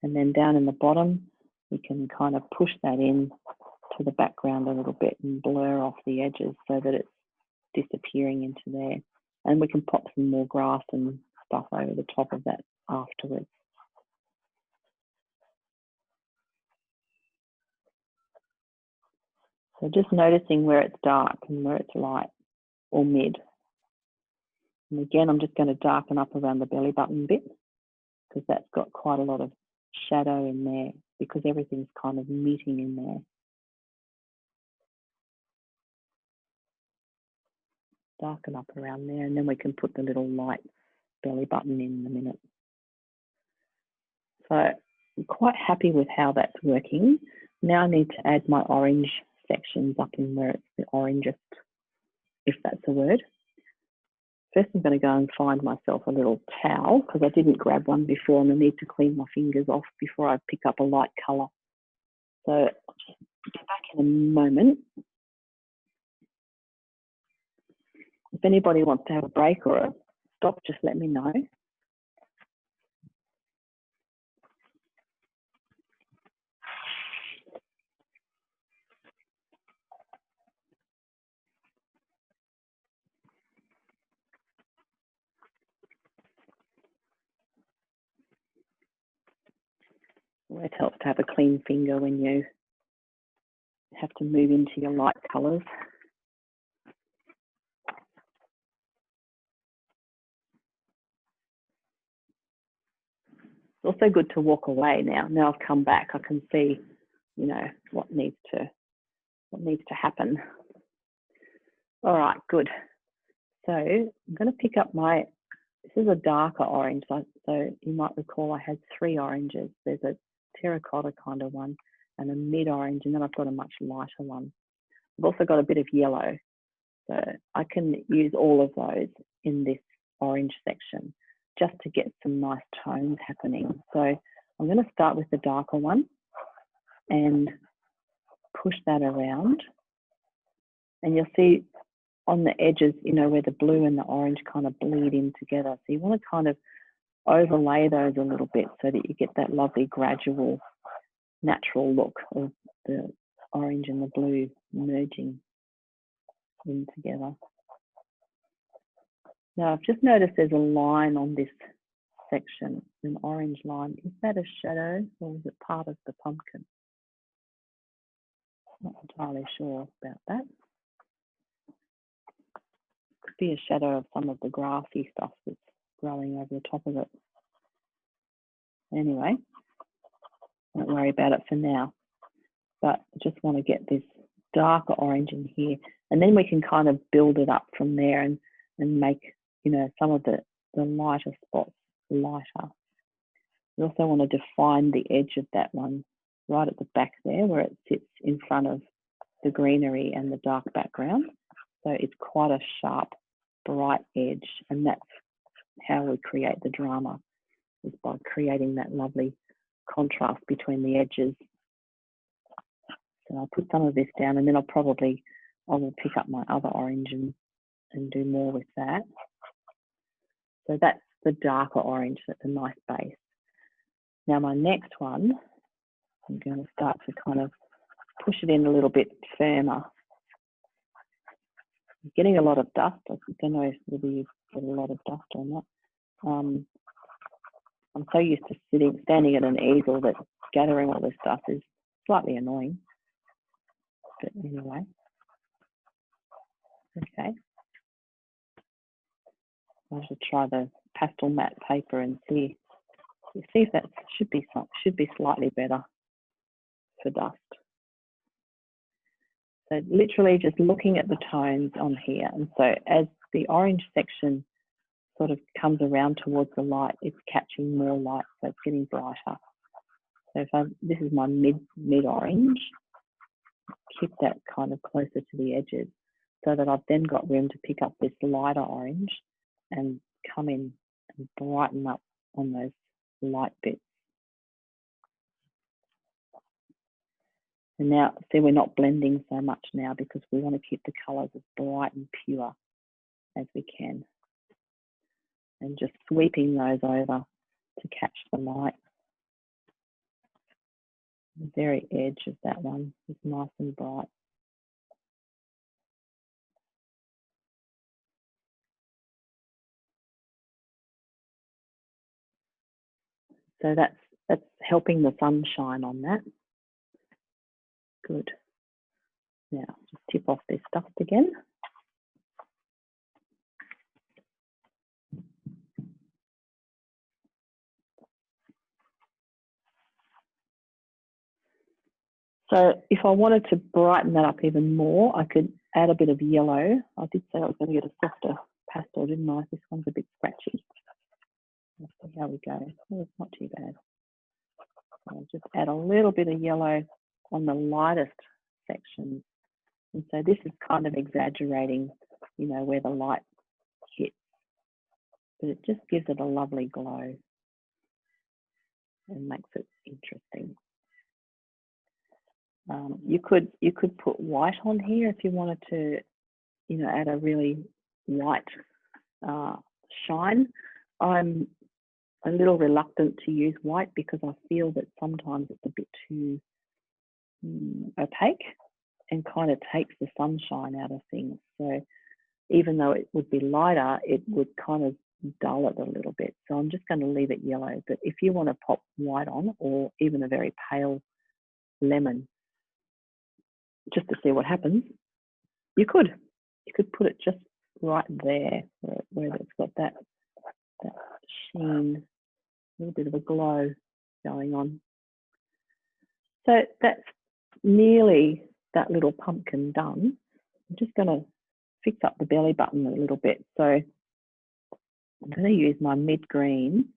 And then down in the bottom, we can kind of push that in to the background a little bit and blur off the edges so that it's disappearing into there. And we can pop some more grass and stuff over the top of that afterwards. So just noticing where it's dark and where it's light or mid. And again, I'm just going to darken up around the belly button bit, because that's got quite a lot of shadow in there, because everything's kind of meeting in there. Darken up around there, and then we can put the little lights belly button in a minute. So I'm quite happy with how that's working. Now I need to add my orange sections up in where it's the orangest, if that's a word. First, I'm going to go and find myself a little towel because I didn't grab one before and I need to clean my fingers off before I pick up a light colour. So I'll just be back in a moment. If anybody wants to have a break or a stop, just let me know. It helps to have a clean finger when you have to move into your light colours. It's also good to walk away now. Now I've come back, I can see, you know, what needs to happen. All right, good. So I'm going to pick up my, this is a darker orange. So you might recall I had 3 oranges. There's a terracotta kind of one and a mid-orange, and then I've got a much lighter one. I've also got a bit of yellow. So I can use all of those in this orange section just to get some nice tones happening. So I'm going to start with the darker one and push that around. And you'll see on the edges, you know, where the blue and the orange kind of bleed in together. So you want to kind of overlay those a little bit so that you get that lovely gradual natural look of the orange and the blue merging in together. Now I've just noticed there's a line on this section, an orange line. Is that a shadow or is it part of the pumpkin? Not entirely sure about that. Could be a shadow of some of the grassy stuff that's growing over the top of it. Anyway, don't worry about it for now. But I just want to get this darker orange in here, and then we can kind of build it up from there and make, you know, some of the lighter spots lighter. We also want to define the edge of that one right at the back there where it sits in front of the greenery and the dark background. So it's quite a sharp, bright edge, and that's how we create the drama, is by creating that lovely contrast between the edges. So I'll put some of this down, and then I will pick up my other orange and do more with that. So that's the darker orange, that's a nice base. Now my next one, I'm going to start to kind of push it in a little bit firmer. I'm getting a lot of dust. I don't know whether you get a lot of dust on that. I'm so used to standing at an easel that gathering all this stuff is slightly annoying. But anyway, okay. I should try the pastel matte paper and see if that should be slightly better for dust. So literally just looking at the tones on here, and so as the orange section sort of comes around towards the light, it's catching more light, so it's getting brighter. So this is my mid orange. Keep that kind of closer to the edges, so that I've then got room to pick up this lighter orange and come in and brighten up on those light bits. And now, see, we're not blending so much now because we want to keep the colours as bright and pure as we can. And just sweeping those over to catch the light. The very edge of that one is nice and bright. So that's helping the sunshine on that. Good. Now just tip off this dust again. So if I wanted to brighten that up even more, I could add a bit of yellow. I did say I was going to get a softer pastel, didn't I? This one's a bit scratchy. Let's see how we go. Oh, it's not too bad. So I'll just add a little bit of yellow on the lightest section. And so this is kind of exaggerating, you know, where the light hits. But it just gives it a lovely glow and makes it interesting. You could put white on here if you wanted to, you know, add a really white shine. I'm a little reluctant to use white because I feel that sometimes it's a bit too opaque and kind of takes the sunshine out of things. So even though it would be lighter, it would kind of dull it a little bit. So I'm just going to leave it yellow. But if you want to pop white on, or even a very pale lemon, just to see what happens, you could put it just right there where it's got that sheen, a little bit of a glow going on. So that's nearly that little pumpkin done. I'm just going to fix up the belly button a little bit. So I'm going to use my mid green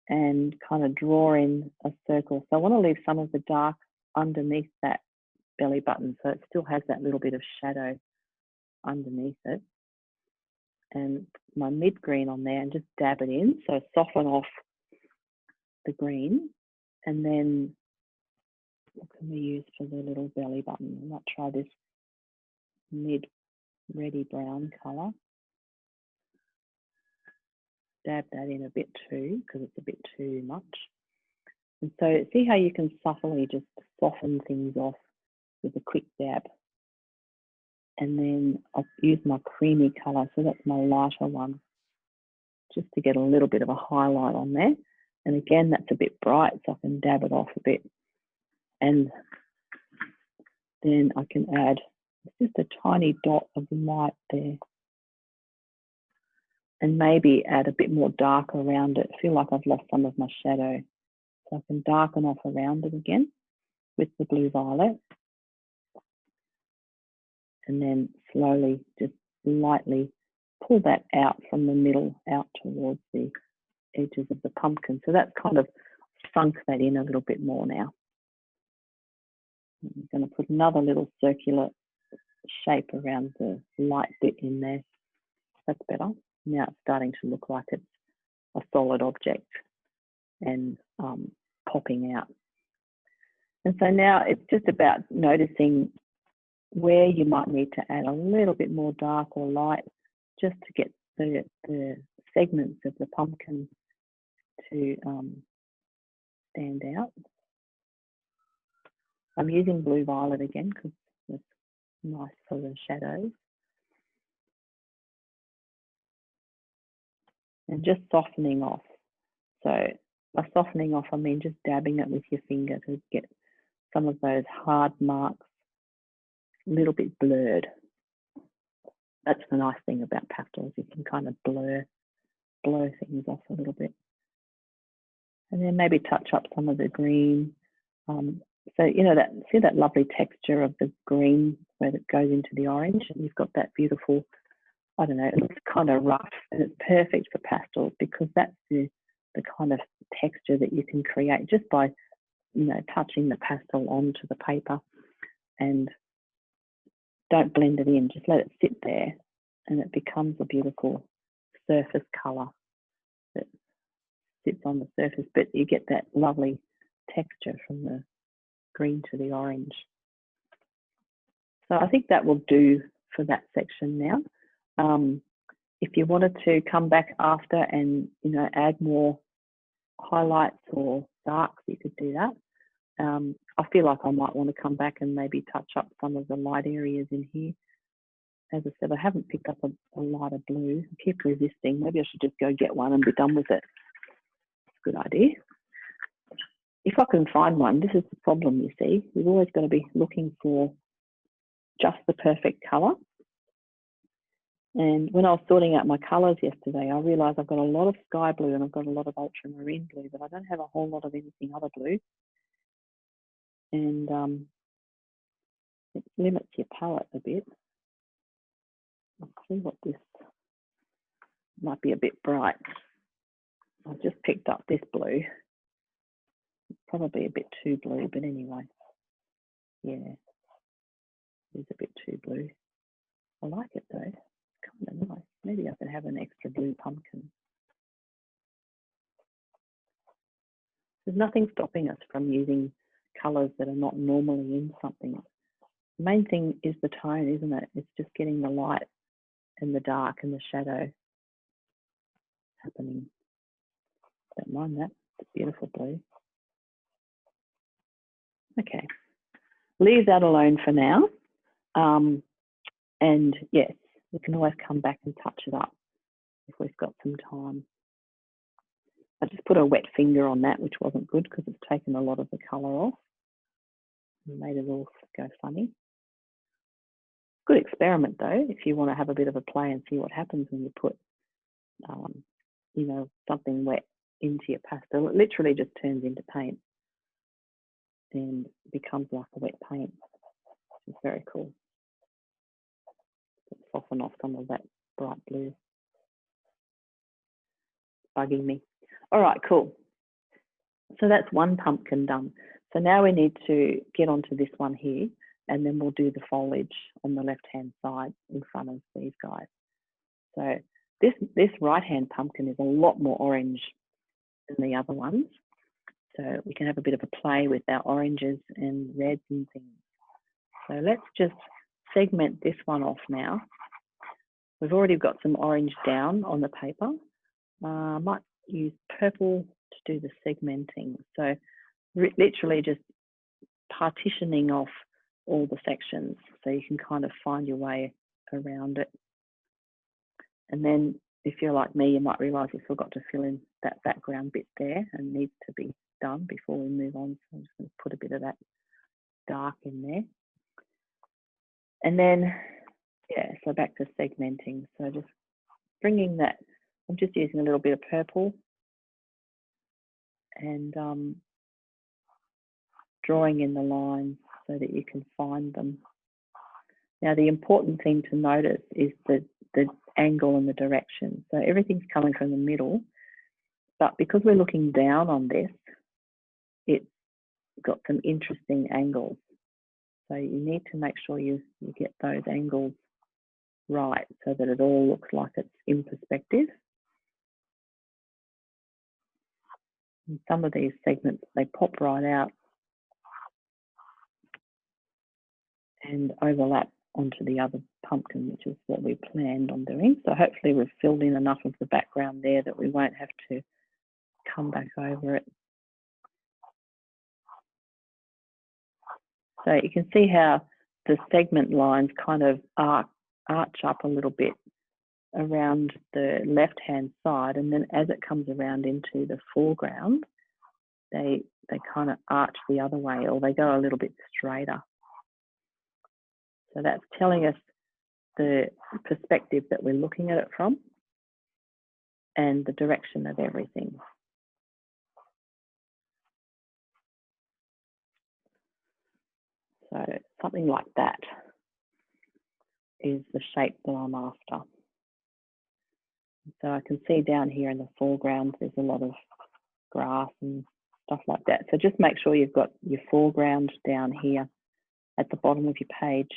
and kind of draw in a circle. So I want to leave some of the dark underneath that belly button, so it still has that little bit of shadow underneath it. And my mid green on there, and just dab it in, so soften off the green. And then what can we use for the little belly button? I might try this mid reddy brown colour. Dab that in a bit too, because it's a bit too much. And so see how you can subtly just soften things off with a quick dab. And then I'll use my creamy colour, so that's my lighter one, just to get a little bit of a highlight on there. And again, that's a bit bright, so I can dab it off a bit. And then I can add just a tiny dot of light there. And maybe add a bit more dark around it. I feel like I've lost some of my shadow. So I can darken off around it again with the blue violet. And then slowly, just lightly pull that out from the middle out towards the edges of the pumpkin. So that's kind of sunk that in a little bit more now. I'm going to put another little circular shape around the light bit in there. That's better. Now it's starting to look like it's a solid object and popping out. And so now it's just about noticing where you might need to add a little bit more dark or light, just to get the segments of the pumpkin to stand out. I'm using blue violet again because it's nice for the shadows. And just softening off. So by softening off, I mean just dabbing it with your finger to get some of those hard marks a little bit blurred. That's the nice thing about pastels, you can kind of blur things off a little bit. And then maybe touch up some of the green. So, you know, see that lovely texture of the green where it goes into the orange, and you've got that beautiful, I don't know, it looks kind of rough, and it's perfect for pastels because that's the kind of texture that you can create just by, you know, touching the pastel onto the paper. And don't blend it in, just let it sit there, and it becomes a beautiful surface colour that sits on the surface, but you get that lovely texture from the green to the orange. So I think that will do for that section now. If you wanted to come back after and, you know, add more highlights or darks, you could do that. I feel like I might want to come back and maybe touch up some of the light areas in here. As I said, I haven't picked up a lighter blue. I keep resisting. Maybe I should just go get one and be done with it. Good idea. If I can find one, this is the problem, you see. We've always got to be looking for just the perfect colour. And when I was sorting out my colours yesterday, I realised I've got a lot of sky blue and I've got a lot of ultramarine blue, but I don't have a whole lot of anything other blue. And it limits your palette a bit. I'll see what this might be a bit bright. I've just picked up this blue. Probably a bit too blue, but anyway. Yeah, it's a bit too blue. I like it though. It's kind of nice. Maybe I could have an extra blue pumpkin. There's nothing stopping us from using colours that are not normally in something. The main thing is the tone, isn't it? It's just getting the light and the dark and the shadow happening. Don't mind that. It's a beautiful blue. Okay, leave that alone for now. And yes, we can always come back and touch it up if we've got some time. I just put a wet finger on that, which wasn't good because it's taken a lot of the colour off and made it all go funny. Good experiment though, if you want to have a bit of a play and see what happens when you put, you know, something wet into your pastel. It literally just turns into paint and becomes like a wet paint. It's very cool. Soften off some of that bright blue. Bugging me. All right, cool. So that's one pumpkin done. So now we need to get onto this one here, and then we'll do the foliage on the left-hand side in front of these guys. So this right-hand pumpkin is a lot more orange than the other ones. So we can have a bit of a play with our oranges and reds and things. So let's just segment this one off now. We've already got some orange down on the paper. I might use purple to do the segmenting. So literally just partitioning off all the sections so you can kind of find your way around it. And then if you're like me, you might realise you forgot to fill in that background bit there and needs to be done before we move on. So I'm just going to put a bit of that dark in there. And then, yeah, so back to segmenting. So just bringing that, I'm just using a little bit of purple and drawing in the lines so that you can find them. Now, the important thing to notice is the angle and the direction. So everything's coming from the middle, but because we're looking down on this, it's got some interesting angles. So you need to make sure you get those angles right so that it all looks like it's in perspective. And some of these segments, they pop right out and overlap onto the other pumpkin, which is what we planned on doing. So hopefully we've filled in enough of the background there that we won't have to come back over it. So you can see how the segment lines kind of arch up a little bit around the left-hand side, and then as it comes around into the foreground, they kind of arch the other way, or they go a little bit straighter. So that's telling us the perspective that we're looking at it from and the direction of everything. So something like that is the shape that I'm after. So I can see down here in the foreground, there's a lot of grass and stuff like that. So just make sure you've got your foreground down here at the bottom of your page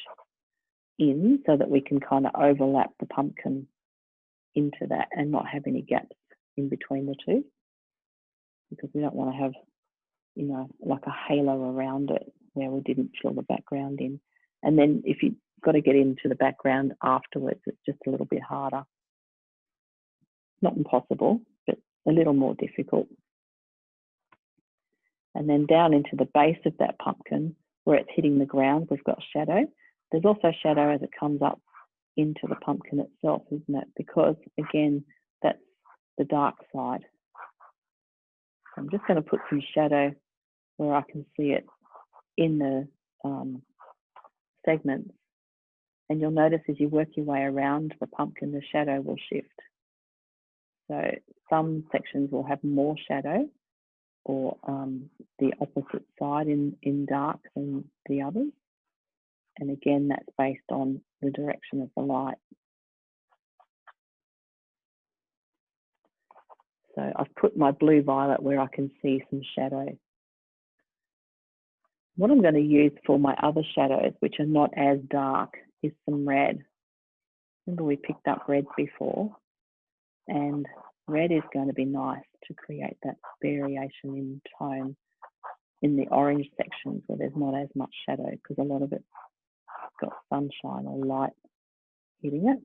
in, so that we can kind of overlap the pumpkin into that and not have any gaps in between the two, because we don't want to have, you know, like a halo around it where we didn't fill the background in. And then if you've got to get into the background afterwards, it's just a little bit harder. Not impossible, but a little more difficult. And then down into the base of that pumpkin, where it's hitting the ground, we've got shadow. There's also shadow as it comes up into the pumpkin itself, isn't it? Because again, that's the dark side. So I'm just going to put some shadow where I can see it in the segments. And you'll notice as you work your way around the pumpkin, the shadow will shift. So some sections will have more shadow, or the opposite side in dark than the others. And again, that's based on the direction of the light. So I've put my blue violet where I can see some shadow. What I'm going to use for my other shadows, which are not as dark, is some red. Remember we picked up red before, and red is going to be nice to create that variation in tone in the orange sections where there's not as much shadow, because a lot of it's got sunshine or light hitting it.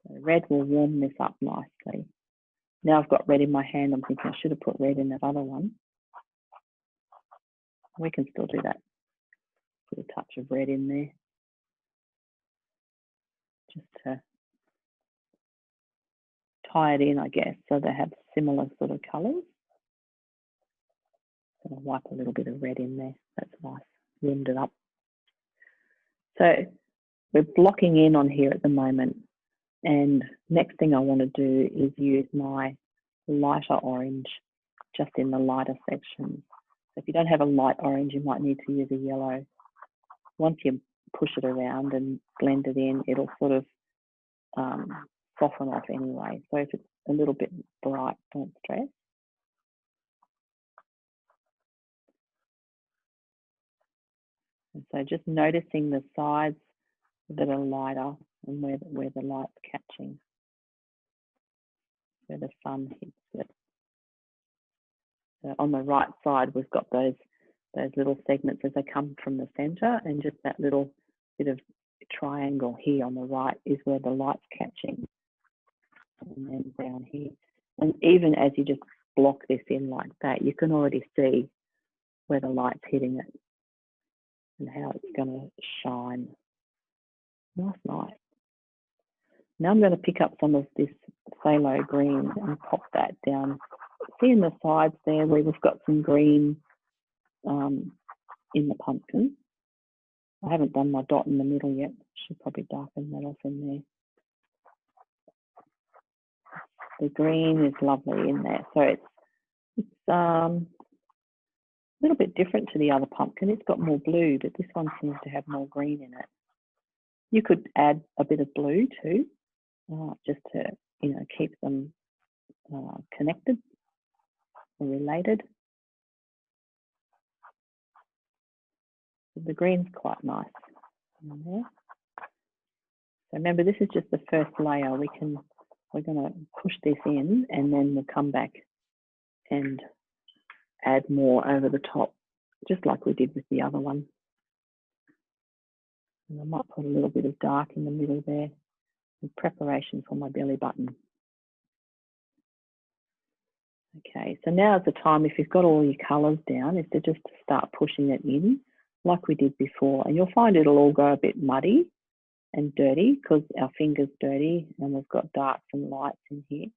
So red will warm this up nicely. Now I've got red in my hand, I'm thinking I should have put red in that other one. We can still do that. Put a touch of red in there, just to tie it in, I guess, so they have similar sort of colours. So I'll wipe a little bit of red in there. That's nice, warmed it up. So we're blocking in on here at the moment. And next thing I want to do is use my lighter orange just in the lighter section. So if you don't have a light orange, you might need to use a yellow. Once you push it around and blend it in, it'll sort of soften off anyway. So if it's a little bit bright, don't stress. And so just noticing the sides that are lighter and where the light's catching, where the sun hits it. So on the right side, we've got those little segments as they come from the center, and just that little bit of triangle here on the right is where the light's catching. And then down here. And even as you just block this in like that, you can already see where the light's hitting it and how it's going to shine. Nice light. Now I'm going to pick up some of this phthalo green and pop that down. See in the sides there where we've got some green in the pumpkin. I haven't done my dot in the middle yet. Should probably darken that off in there. The green is lovely in there. So it's a little bit different to the other pumpkin. It's got more blue, but this one seems to have more green in it. You could add a bit of blue too, just to, you know, keep them connected or related. The green's quite nice in there. So remember, this is just the first layer. We're going to push this in, and then we'll come back and add more over the top, just like we did with the other one. And I might put a little bit of dark in the middle there in preparation for my belly button. Okay, so now is the time, if you've got all your colours down, is to just start pushing it in like we did before. And you'll find it'll all go a bit muddy and dirty because our finger's dirty and we've got darks and lights in here.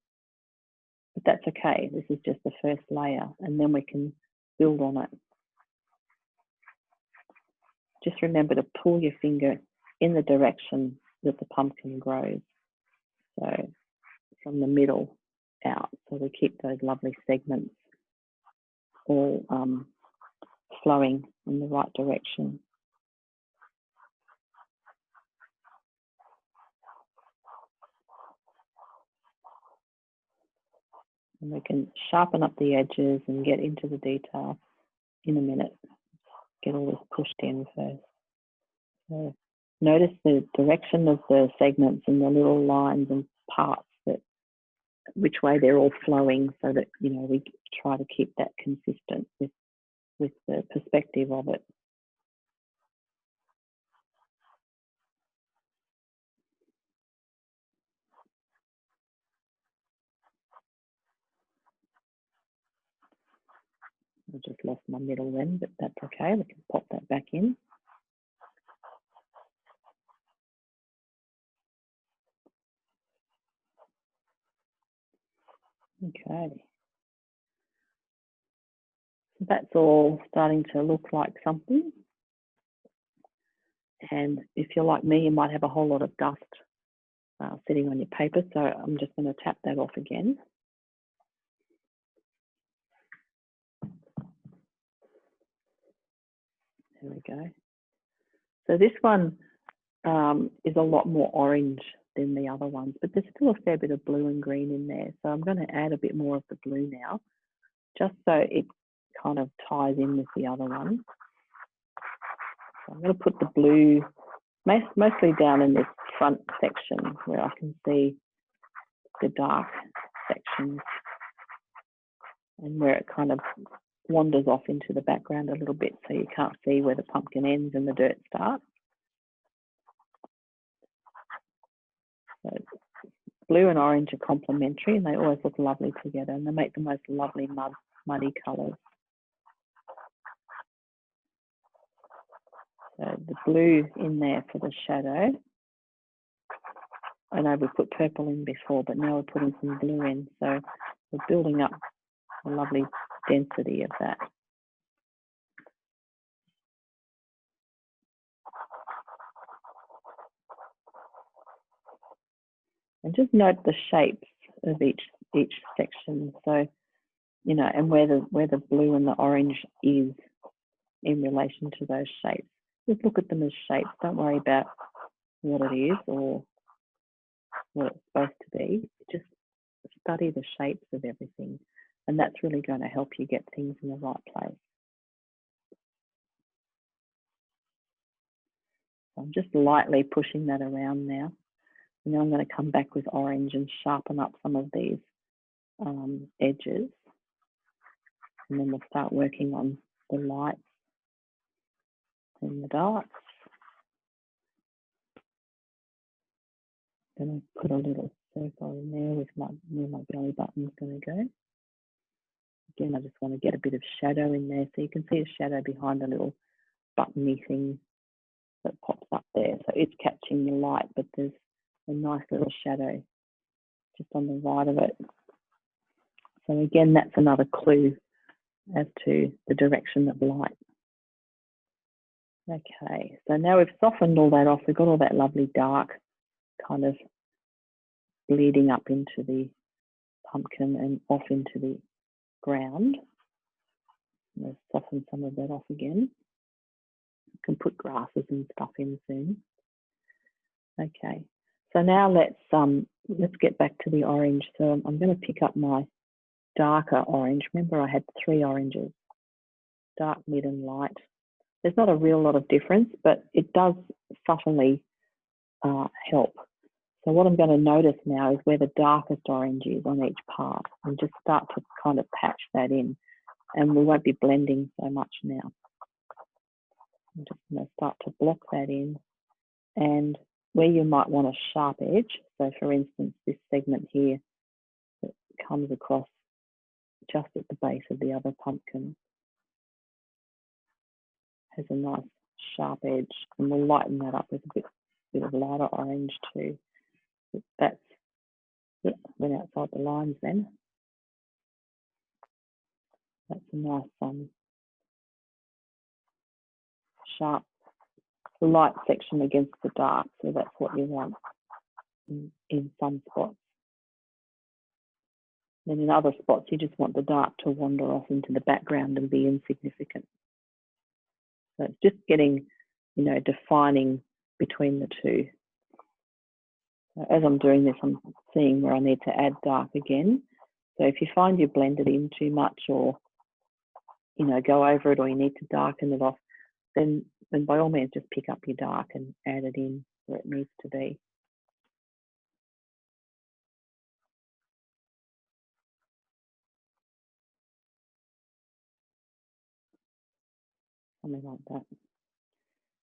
But that's okay, this is just the first layer, and then we can build on it. Just remember to pull your finger in the direction that the pumpkin grows. So from the middle out, so we keep those lovely segments all flowing in the right direction. And we can sharpen up the edges and get into the detail in a minute. Get all this pushed in first. So notice the direction of the segments and the little lines and parts, that which way they're all flowing, so that, you know, we try to keep that consistent with the perspective of it. I just lost my middle then, but that's okay. We can pop that back in. Okay. So that's all starting to look like something. And if you're like me, you might have a whole lot of dust sitting on your paper. So I'm just going to tap that off again. There we go. So this one is a lot more orange than the other ones, but there's still a fair bit of blue and green in there. So I'm going to add a bit more of the blue now, just so it kind of ties in with the other one. So I'm going to put the blue mostly down in this front section where I can see the dark sections, and where it kind of wanders off into the background a little bit, so you can't see where the pumpkin ends and the dirt starts. So blue and orange are complementary, and they always look lovely together, and they make the most lovely muddy colours. So the blue in there for the shadow. I know we put purple in before, but now we're putting some blue in, so we're building up a lovely density of that. And just note the shapes of each section. So, you know, and where the blue and the orange is in relation to those shapes. Just look at them as shapes. Don't worry about what it is or what it's supposed to be. Just study the shapes of everything, and that's really going to help you get things in the right place. So I'm just lightly pushing that around now. And then I'm going to come back with orange and sharpen up some of these edges. And then we'll start working on the lights and the darks. Then I put a little circle in there with where my belly button is going to go. Again, I just want to get a bit of shadow in there, so you can see a shadow behind the little buttony thing that pops up there. So it's catching the light, but there's a nice little shadow just on the right of it. So again, that's another clue as to the direction of light. Okay, so now we've softened all that off. We've got all that lovely dark kind of bleeding up into the pumpkin and off into the ground. Let's soften some of that off again. You can put grasses and stuff in soon. Okay, so now let's get back to the orange. So I'm going to pick up my darker orange. Remember, I had 3 oranges: dark, mid, and light. There's not a real lot of difference, but it does subtly help. So what I'm going to notice now is where the darkest orange is on each part, and just start to kind of patch that in. And we won't be blending so much now. I'm just going to start to block that in. And where you might want a sharp edge, so for instance, this segment here that comes across just at the base of the other pumpkin has a nice sharp edge, and we'll lighten that up with a bit of lighter orange too. That's it, went outside the lines then. That's a nice sharp light section against the dark, so that's what you want in some spots. Then in other spots, you just want the dark to wander off into the background and be insignificant. So it's just getting, you know, defining between the two. So as I'm doing this, I'm seeing where I need to add dark again. So if you find you blended in too much, or, you know, go over it, or you need to darken it off, then by all means just pick up your dark and add it in where it needs to be. Something like that.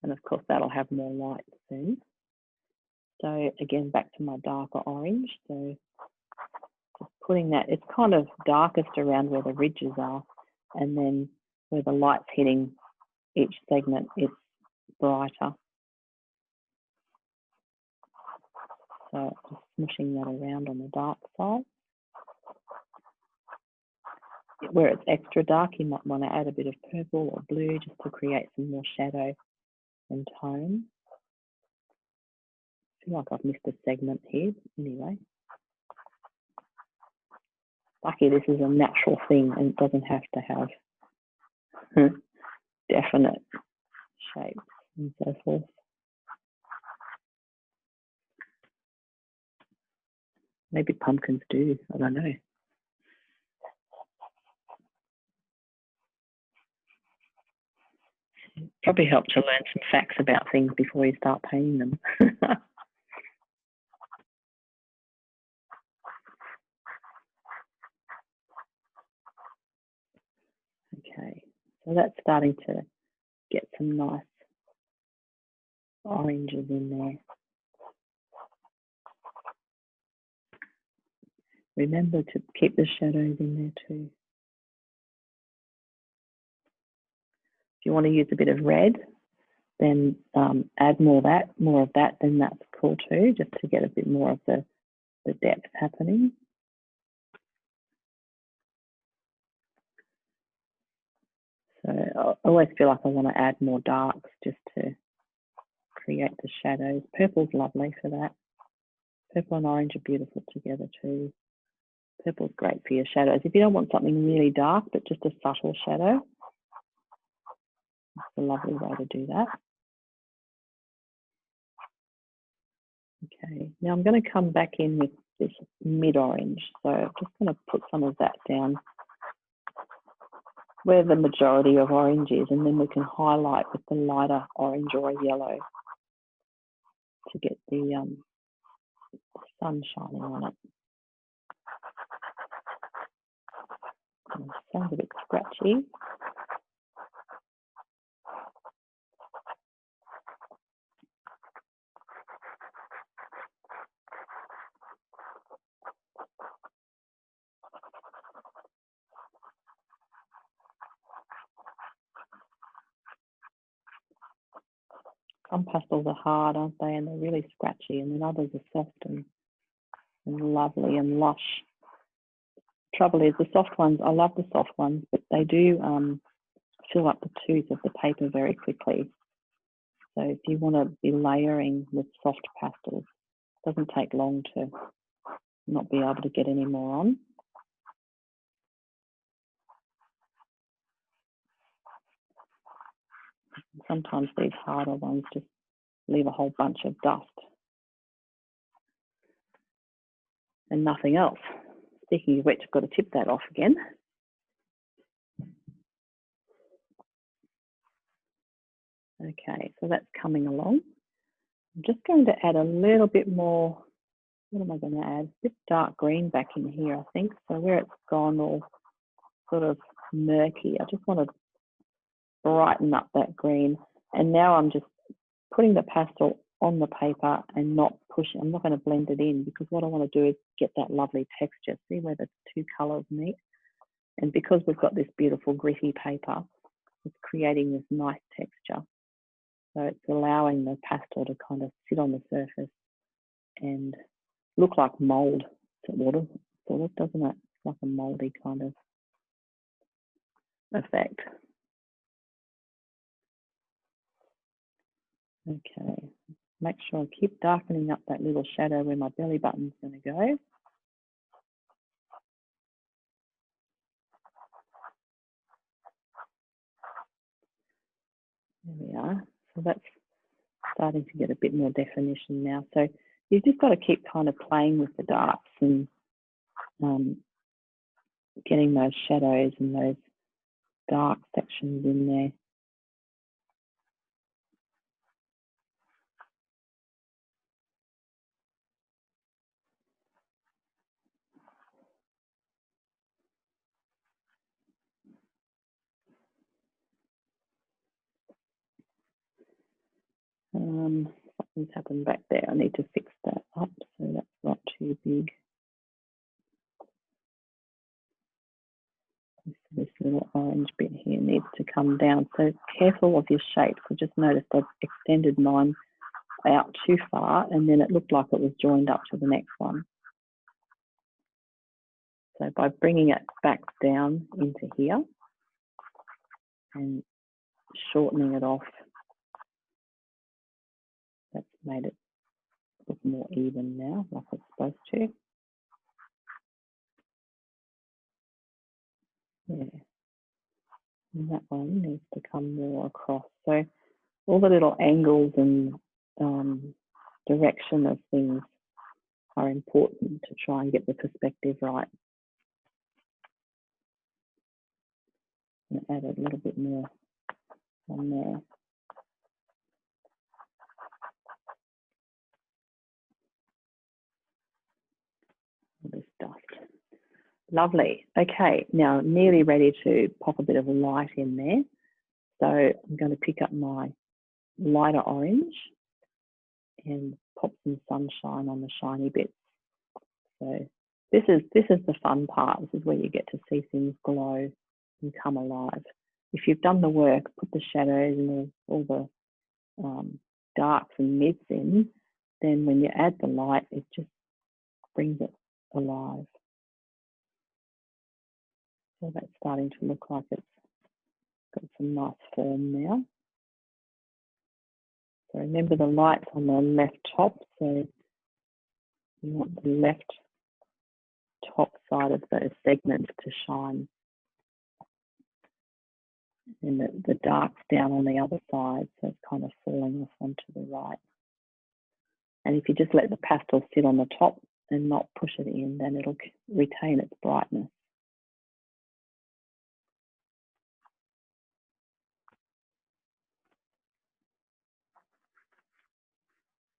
And of course that'll have more light soon. So again, back to my darker orange. So just putting that, it's kind of darkest around where the ridges are, and then where the light's hitting each segment, it's brighter. So just smushing that around on the dark side. Where it's extra dark, you might want to add a bit of purple or blue just to create some more shadow and tone. I feel like I've missed a segment here. Anyway, lucky this is a natural thing and it doesn't have to have definite shapes and so forth. Maybe pumpkins do, I don't know. Probably help to learn some facts about things before you start painting them. Okay, so that's starting to get some nice oranges in there. Remember to keep the shadows in there too. If you want to use a bit of red, then add more of that, then that's cool too, just to get a bit more of the depth happening. So I always feel like I want to add more darks just to create the shadows. Purple's lovely for that. Purple and orange are beautiful together too. Purple's great for your shadows. If you don't want something really dark, but just a subtle shadow, it's a lovely way to do that. Okay, now I'm going to come back in with this mid-orange. So I'm just going to put some of that down where the majority of orange is, and then we can highlight with the lighter orange or yellow to get the sun shining on it. And it sounds a bit scratchy. Some pastels are hard, aren't they? And they're really scratchy, and then others are soft and lovely and lush. Trouble is, the soft ones, I love the soft ones, but they do fill up the tooth of the paper very quickly. So if you want to be layering with soft pastels, it doesn't take long to not be able to get any more on. Sometimes these harder ones just leave a whole bunch of dust and nothing else. Speaking of which, I've got to tip that off again. Okay, so that's coming along. I'm just going to add a little bit more. What am I going to add? A bit dark green back in here, I think. So where it's gone all sort of murky, I just want to brighten up that green. And now I'm just putting the pastel on the paper and not pushing. I'm not going to blend it in, because what I want to do is get that lovely texture. See where the two colours meet? And because we've got this beautiful gritty paper, it's creating this nice texture. So it's allowing the pastel to kind of sit on the surface and look like mould, sort of, doesn't it? It's like a mouldy kind of effect. Okay, make sure I keep darkening up that little shadow where my belly button's going to go. There we are. So that's starting to get a bit more definition now. So you've just got to keep kind of playing with the darks and getting those shadows and those dark sections in there. Something's happened back there. I need to fix that up so that's not too big. This little orange bit here needs to come down. So careful of your shapes. I just noticed I've extended mine out too far, and then it looked like it was joined up to the next one. So by bringing it back down into here and shortening it off, that's made it look more even now, like it's supposed to. Yeah. And that one needs to come more across. So all the little angles and direction of things are important to try and get the perspective right. And add a little bit more on there. All this dust. Lovely. Okay, now nearly ready to pop a bit of light in there. So I'm going to pick up my lighter orange and pop some sunshine on the shiny bits. So this is the fun part. This is where you get to see things glow and come alive. If you've done the work, put the shadows and all the darks and mids in, then when you add the light, it just brings it alive. So that's starting to look like it's got some nice form now. So remember the light's on the left top, so you want the left top side of those segments to shine. And the dark's down on the other side, so it's kind of falling off onto the right. And if you just let the pastel sit on the top and not push it in, then it'll retain its brightness.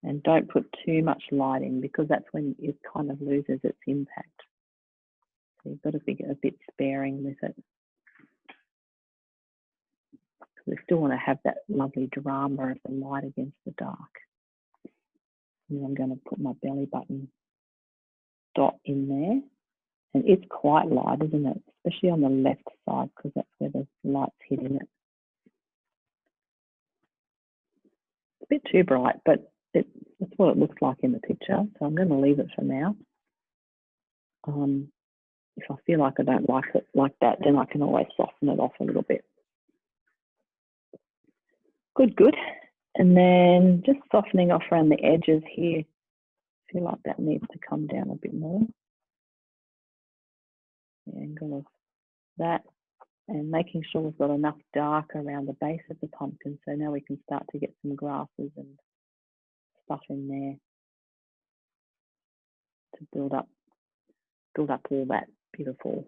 And don't put too much light in, because that's when it kind of loses its impact. So you've got to be a bit sparing with it. We still want to have that lovely drama of the light against the dark. And I'm going to put my belly button dot in there. And it's quite light, isn't it? Especially on the left side, because that's where the light's hitting it. It's a bit too bright, but that's what it looks like in the picture. So I'm going to leave it for now. If I feel like I don't like it like that, then I can always soften it off a little bit. Good, good. And then just softening off around the edges here. I feel like that needs to come down a bit more. The angle of that. And making sure we've got enough dark around the base of the pumpkin. So now we can start to get some grasses and stuff in there to build up all that beautiful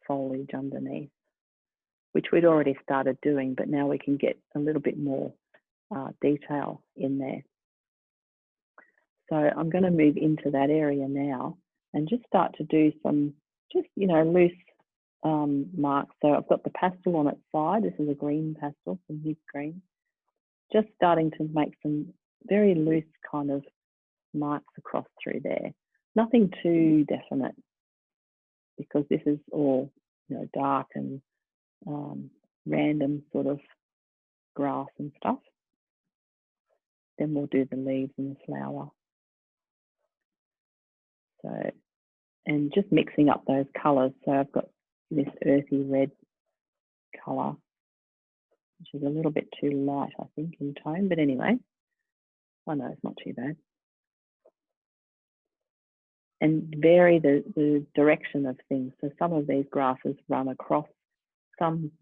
foliage underneath, which we'd already started doing, but now we can get a little bit more detail in there. So I'm going to move into that area now and just start to do some loose marks. So I've got the pastel on its side. This is a green pastel, some deep green. Just starting to make some very loose kind of marks across through there. Nothing too definite, because this is all dark and random sort of grass and stuff. Then we'll do the leaves and the flower. So, and just mixing up those colours. So I've got this earthy red colour, which is a little bit too light, I think, in tone. But anyway, I know it's not too bad. And vary the direction of things. So some of these grasses run across, some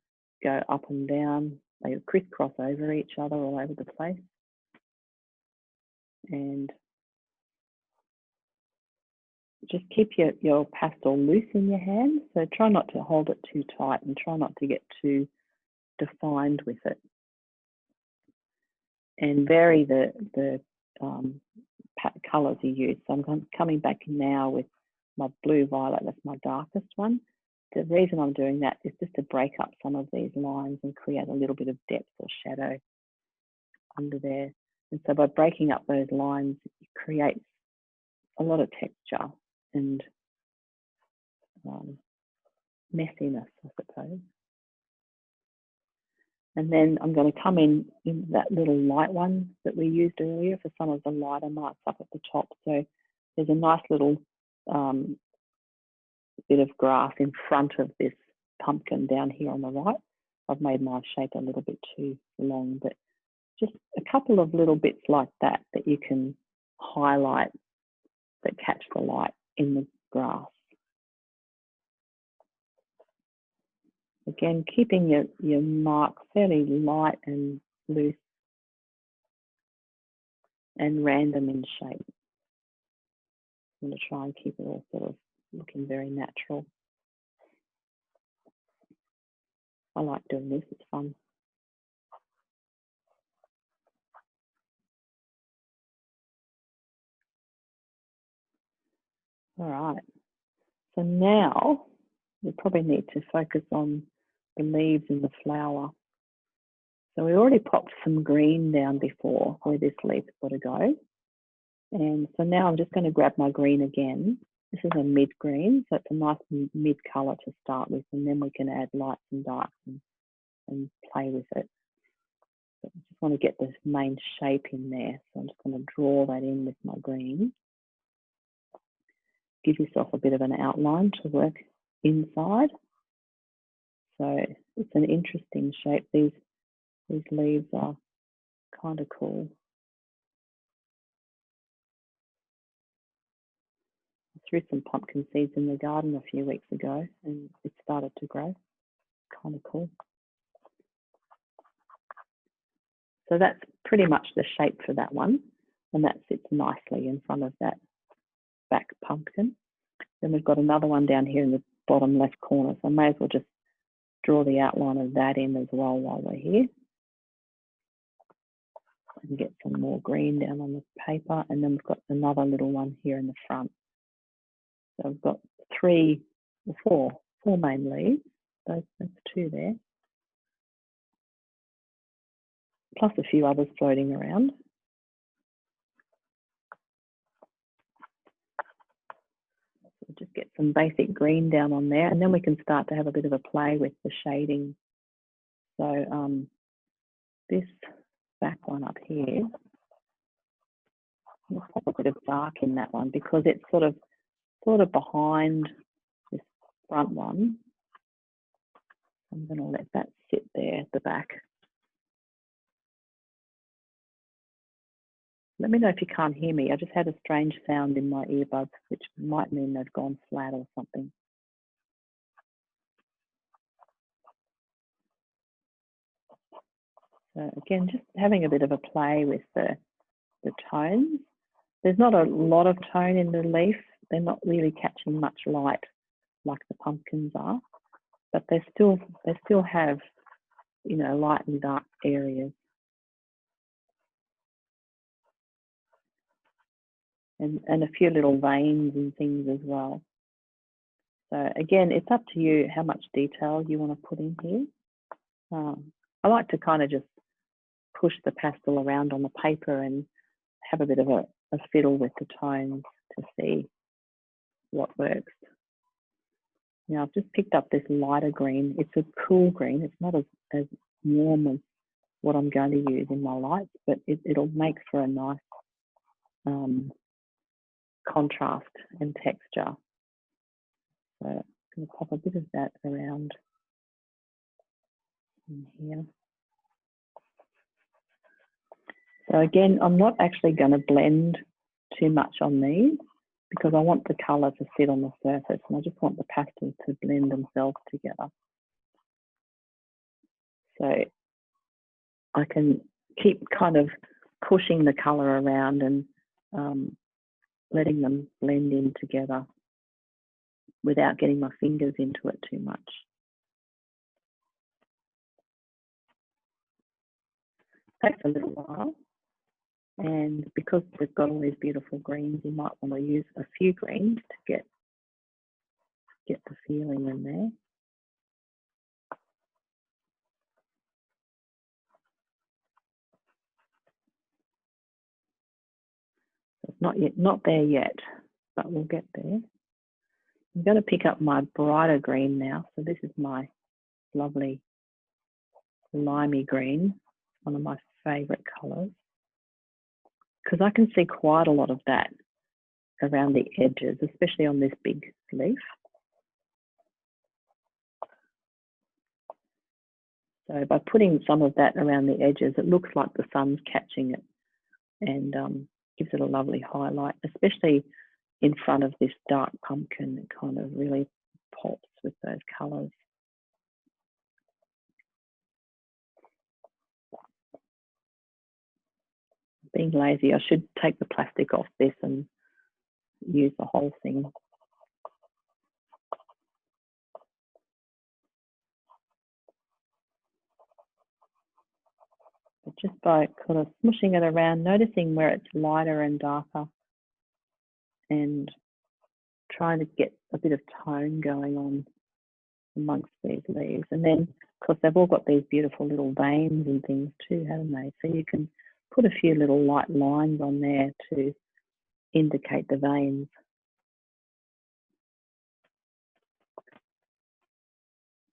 go up and down, they crisscross over each other all over the place. And just keep your pastel loose in your hand. So try not to hold it too tight and try not to get too defined with it. And vary the colours you use. So I'm coming back now with my blue violet, that's my darkest one. The reason I'm doing that is just to break up some of these lines and create a little bit of depth or shadow under there. And so by breaking up those lines, it creates a lot of texture and messiness, I suppose. And then I'm going to come in that little light one that we used earlier for some of the lighter marks up at the top. So there's a nice little bit of grass in front of this pumpkin down here on the right. I've made my shape a little bit too long, but just a couple of little bits like that that you can highlight that catch the light in the grass. Again, keeping your mark fairly light and loose and random in shape. I'm going to try and keep it all sort of looking very natural. I like doing this, it's fun. All right, so now we probably need to focus on the leaves and the flower. So we already popped some green down before where this leaf's got to go. And so now I'm just going to grab my green again. This is a mid green, so it's a nice mid colour to start with, and then we can add lights and darks and play with it. But I just want to get this main shape in there. So I'm just going to draw that in with my green. Give yourself a bit of an outline to work inside. So it's an interesting shape. These leaves are kind of cool. I threw some pumpkin seeds in the garden a few weeks ago and it started to grow. Kind of cool. So that's pretty much the shape for that one, and that sits nicely in front of that back pumpkin. Then we've got another one down here in the bottom left corner, so I may as well just draw the outline of that in as well while we're here. And get some more green down on the paper, and then we've got another little one here in the front. So I've got four main leaves. That's two there. Plus a few others floating around. So just get some basic green down on there, and then we can start to have a bit of a play with the shading. So this back one up here, I'll pop a bit of dark in that one because it's sort of behind this front one. I'm going to let that sit there at the back. Let me know if you can't hear me. I just had a strange sound in my earbuds, which might mean they've gone flat or something. So again, just having a bit of a play with the tones. There's not a lot of tone in the leaf. They're not really catching much light like the pumpkins are, but they still have, you know, light and dark areas. And a few little veins and things as well. So again, it's up to you how much detail you want to put in here. I like to kind of just push the pastel around on the paper and have a bit of a fiddle with the tones to see what works. Now I've just picked up this lighter green. It's a cool green. It's not as warm as what I'm going to use in my lights, but it'll make for a nice contrast and texture. So I'm going to pop a bit of that around in here. So again, I'm not actually going to blend too much on these because I want the colour to sit on the surface and I just want the pastels to blend themselves together. So I can keep kind of pushing the colour around and letting them blend in together without getting my fingers into it too much. Takes a little while, and because we've got all these beautiful greens, you might want to use a few greens to get the feeling in there. It's not there yet, but we'll get there. I'm going to pick up my brighter green now. So this is my lovely limey green, one of my favourite colours, because I can see quite a lot of that around the edges, especially on this big leaf. So by putting some of that around the edges, it looks like the sun's catching it and gives it a lovely highlight, especially in front of this dark pumpkin. It kind of really pops with those colours. Being lazy, I should take the plastic off this and use the whole thing. But just by kind of smushing it around, noticing where it's lighter and darker, and trying to get a bit of tone going on amongst these leaves. And then, of course, they've all got these beautiful little veins and things too, haven't they? So you can put a few little light lines on there to indicate the veins.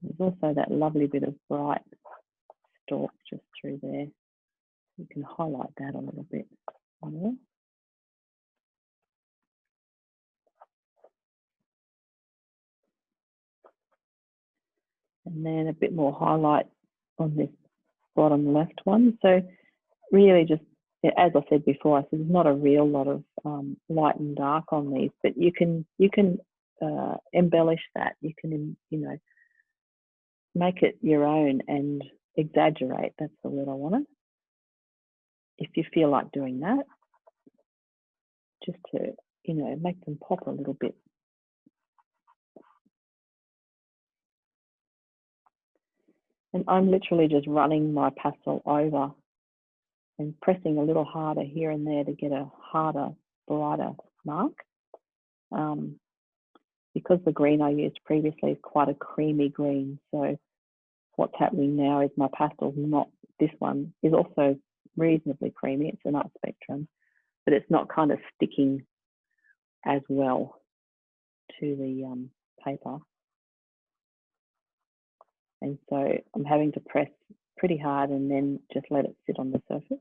There's also that lovely bit of bright stalk just through there. You can highlight that a little bit more. And then a bit more highlight on this bottom left one. So really just, as I said before, I said there's not a real lot of light and dark on these, but you can embellish that. You can, you know, make it your own and exaggerate. That's the word I wanted. If you feel like doing that, just to, you know, make them pop a little bit. And I'm literally just running my pastel over and pressing a little harder here and there to get a harder, brighter mark. Because the green I used previously is quite a creamy green, so what's happening now is my pastel's not, this one is also reasonably creamy, it's an up spectrum, but it's not kind of sticking as well to the paper. And so I'm having to press pretty hard and then just let it sit on the surface.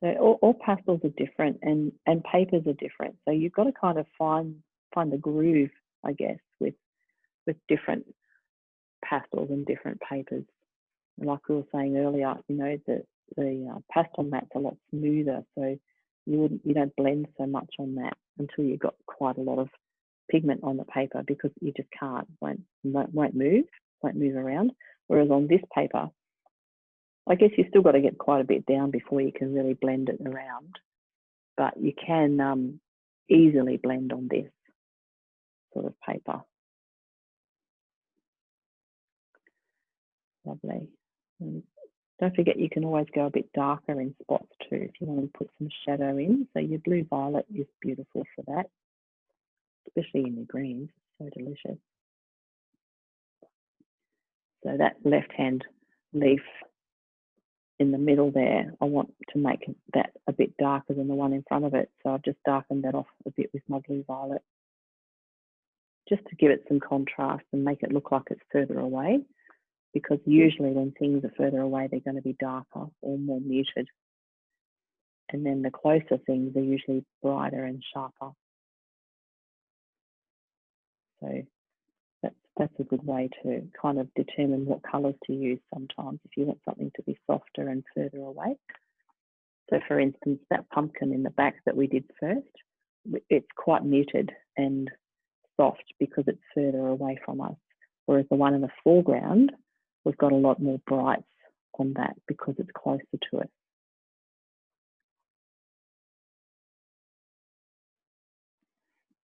So all pastels are different, and papers are different. So you've got to kind of find the groove, I guess, with different pastels and different papers. And like we were saying earlier, you know, the pastel mat's a lot smoother, so you don't blend so much on that until you've got quite a lot of pigment on the paper, because you just can't, won't move around. Whereas on this paper, I guess you've still got to get quite a bit down before you can really blend it around, but you can easily blend on this sort of paper. Lovely. And don't forget, you can always go a bit darker in spots too if you want to put some shadow in. So your blue violet is beautiful for that, especially in your greens. It's so delicious. So that left-hand leaf in the middle there, I want to make that a bit darker than the one in front of it. So I've just darkened that off a bit with my blue violet, just to give it some contrast and make it look like it's further away, because usually when things are further away, they're going to be darker or more muted. And then the closer things are usually brighter and sharper. So that's a good way to kind of determine what colours to use sometimes if you want something to be softer and further away. So for instance, that pumpkin in the back that we did first, it's quite muted and soft because it's further away from us. Whereas the one in the foreground, we've got a lot more brights on that because it's closer to us.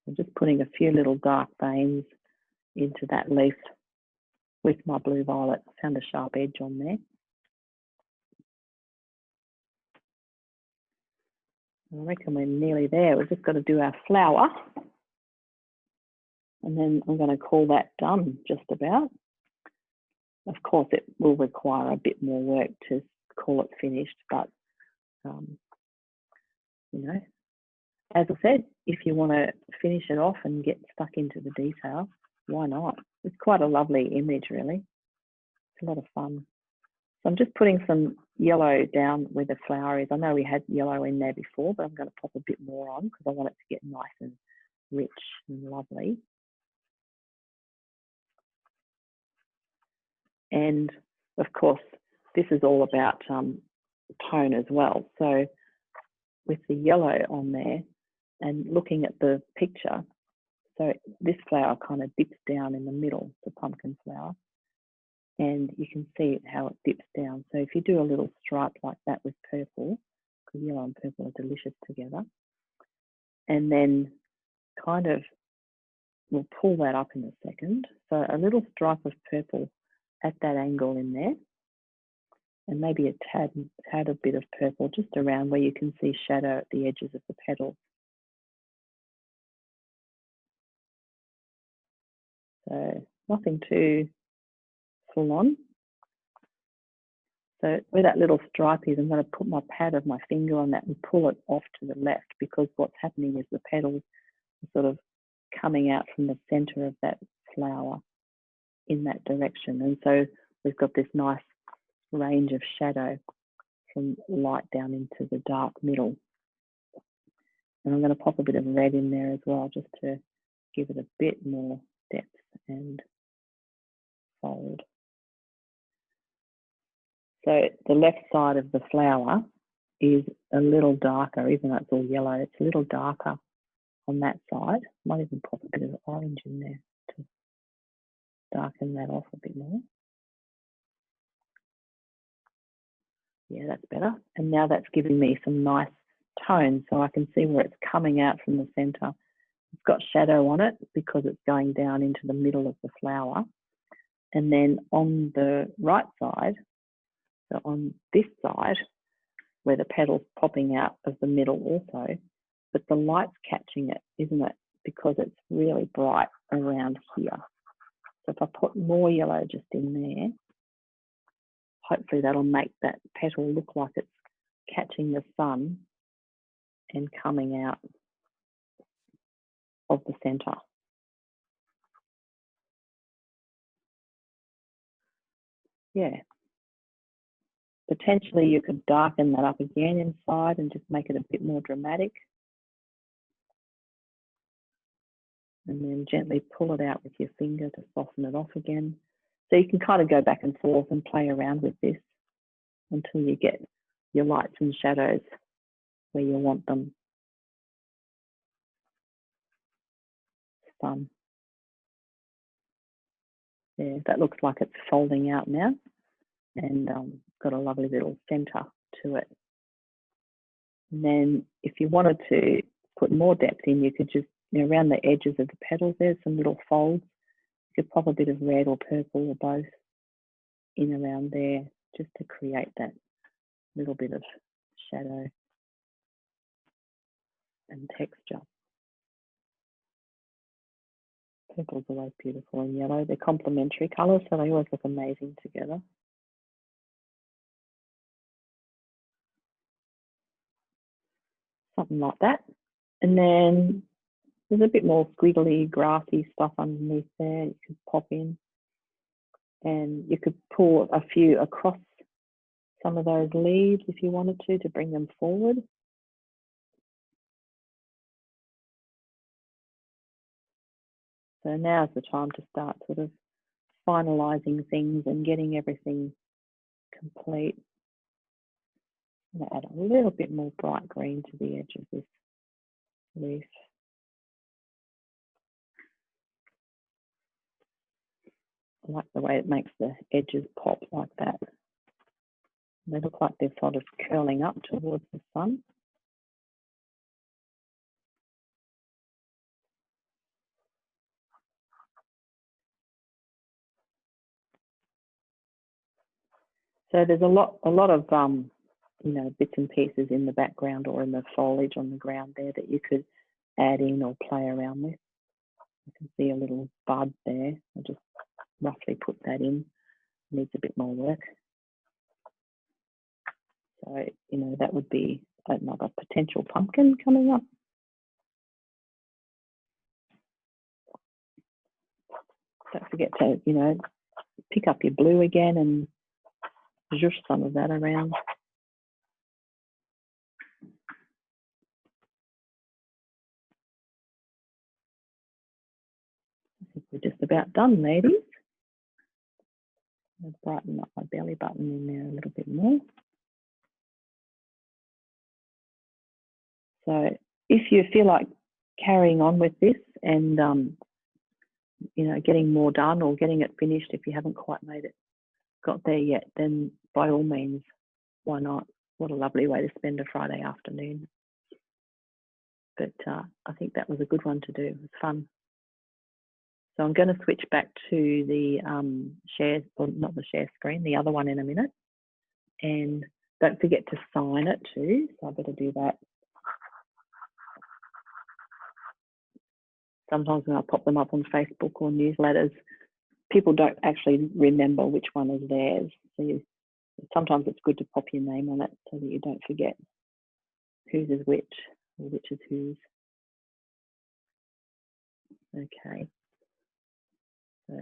I'm just putting a few little dark veins into that leaf with my blue violet. I found a sharp edge on there. I reckon we're nearly there. We've just got to do our flower. And then I'm going to call that done, just about. Of course, it will require a bit more work to call it finished, but, you know, as I said, if you want to finish it off and get stuck into the detail, why not? It's quite a lovely image, really. It's a lot of fun. So I'm just putting some yellow down where the flower is. I know we had yellow in there before, but I'm going to pop a bit more on because I want it to get nice and rich and lovely. And of course, this is all about tone as well. So with the yellow on there and looking at the picture, so this flower kind of dips down in the middle, the pumpkin flower, and you can see how it dips down. So if you do a little stripe like that with purple, because yellow and purple are delicious together, and then kind of, we'll pull that up in a second. So a little stripe of purple at that angle in there, and maybe a tad a bit of purple just around where you can see shadow at the edges of the petals. So nothing too full on. So where that little stripe is, I'm going to put my pad of my finger on that and pull it off to the left, because what's happening is the petals are sort of coming out from the center of that flower in that direction. And so we've got this nice range of shadow from light down into the dark middle. And I'm going to pop a bit of red in there as well, just to give it a bit more depth and fold. So the left side of the flower is a little darker, even though it's all yellow, it's a little darker on that side. Might even pop a bit of orange in there to darken that off a bit more. Yeah, that's better. And now that's giving me some nice tones, so I can see where it's coming out from the center. It's got shadow on it because it's going down into the middle of the flower. And then on the right side, so on this side, where the petal's popping out of the middle also, but the light's catching it, isn't it? Because it's really bright around here. So if I put more yellow just in there, hopefully that'll make that petal look like it's catching the sun and coming out of the center. Yeah. Potentially you could darken that up again inside and just make it a bit more dramatic. And then gently pull it out with your finger to soften it off again. So you can kind of go back and forth and play around with this until you get your lights and shadows where you want them. It's fun. Yeah, that looks like it's folding out now, and got a lovely little center to it. And then if you wanted to put more depth in, you could just, around the edges of the petals, there's some little folds. You could pop a bit of red or purple or both in around there, just to create that little bit of shadow and texture. Purple's always beautiful, and yellow, they're complementary colours, so they always look amazing together. Something like that. And then there's a bit more squiggly, grassy stuff underneath there you could pop in. And you could pour a few across some of those leaves if you wanted to bring them forward. So now's the time to start sort of finalising things and getting everything complete. I'm going to add a little bit more bright green to the edge of this leaf. I like the way it makes the edges pop like that. They look like they're sort of curling up towards the sun. So there's a lot of bits and pieces in the background or in the foliage on the ground there that you could add in or play around with. You can see a little bud there. I'll just roughly put that in. Needs a bit more work. So, that would be another potential pumpkin coming up. Don't forget to, pick up your blue again and zhoosh some of that around. I think we're just about done, ladies. I'll brighten up my belly button in there a little bit more. So if you feel like carrying on with this and, getting more done or getting it finished, if you haven't quite got there yet, then by all means, why not? What a lovely way to spend a Friday afternoon. but I think that was a good one to do. It was fun. So I'm going to switch back to the share, or not the share screen, the other one in a minute. And don't forget to sign it too. So I better do that. Sometimes when I pop them up on Facebook or newsletters, people don't actually remember which one is theirs. So sometimes it's good to pop your name on it so that you don't forget whose is which or which is whose. Okay. So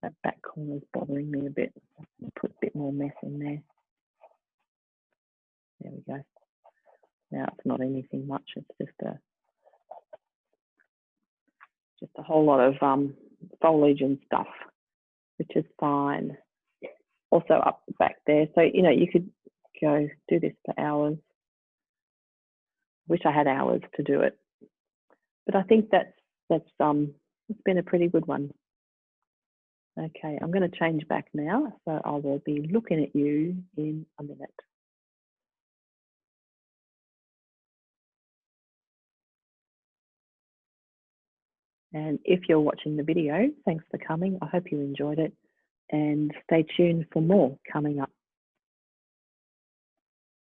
that back corner is bothering me a bit. I'll put a bit more mess in there. There we go. Now it's not anything much. It's just a whole lot of foliage and stuff, which is fine. Also up the back there. So, you know, you could go do this for hours. Wish I had hours to do it. But I think it's been a pretty good one. Okay, I'm going to change back now, so I will be looking at you in a minute. And if you're watching the video, thanks for coming. I hope you enjoyed it, and stay tuned for more coming up.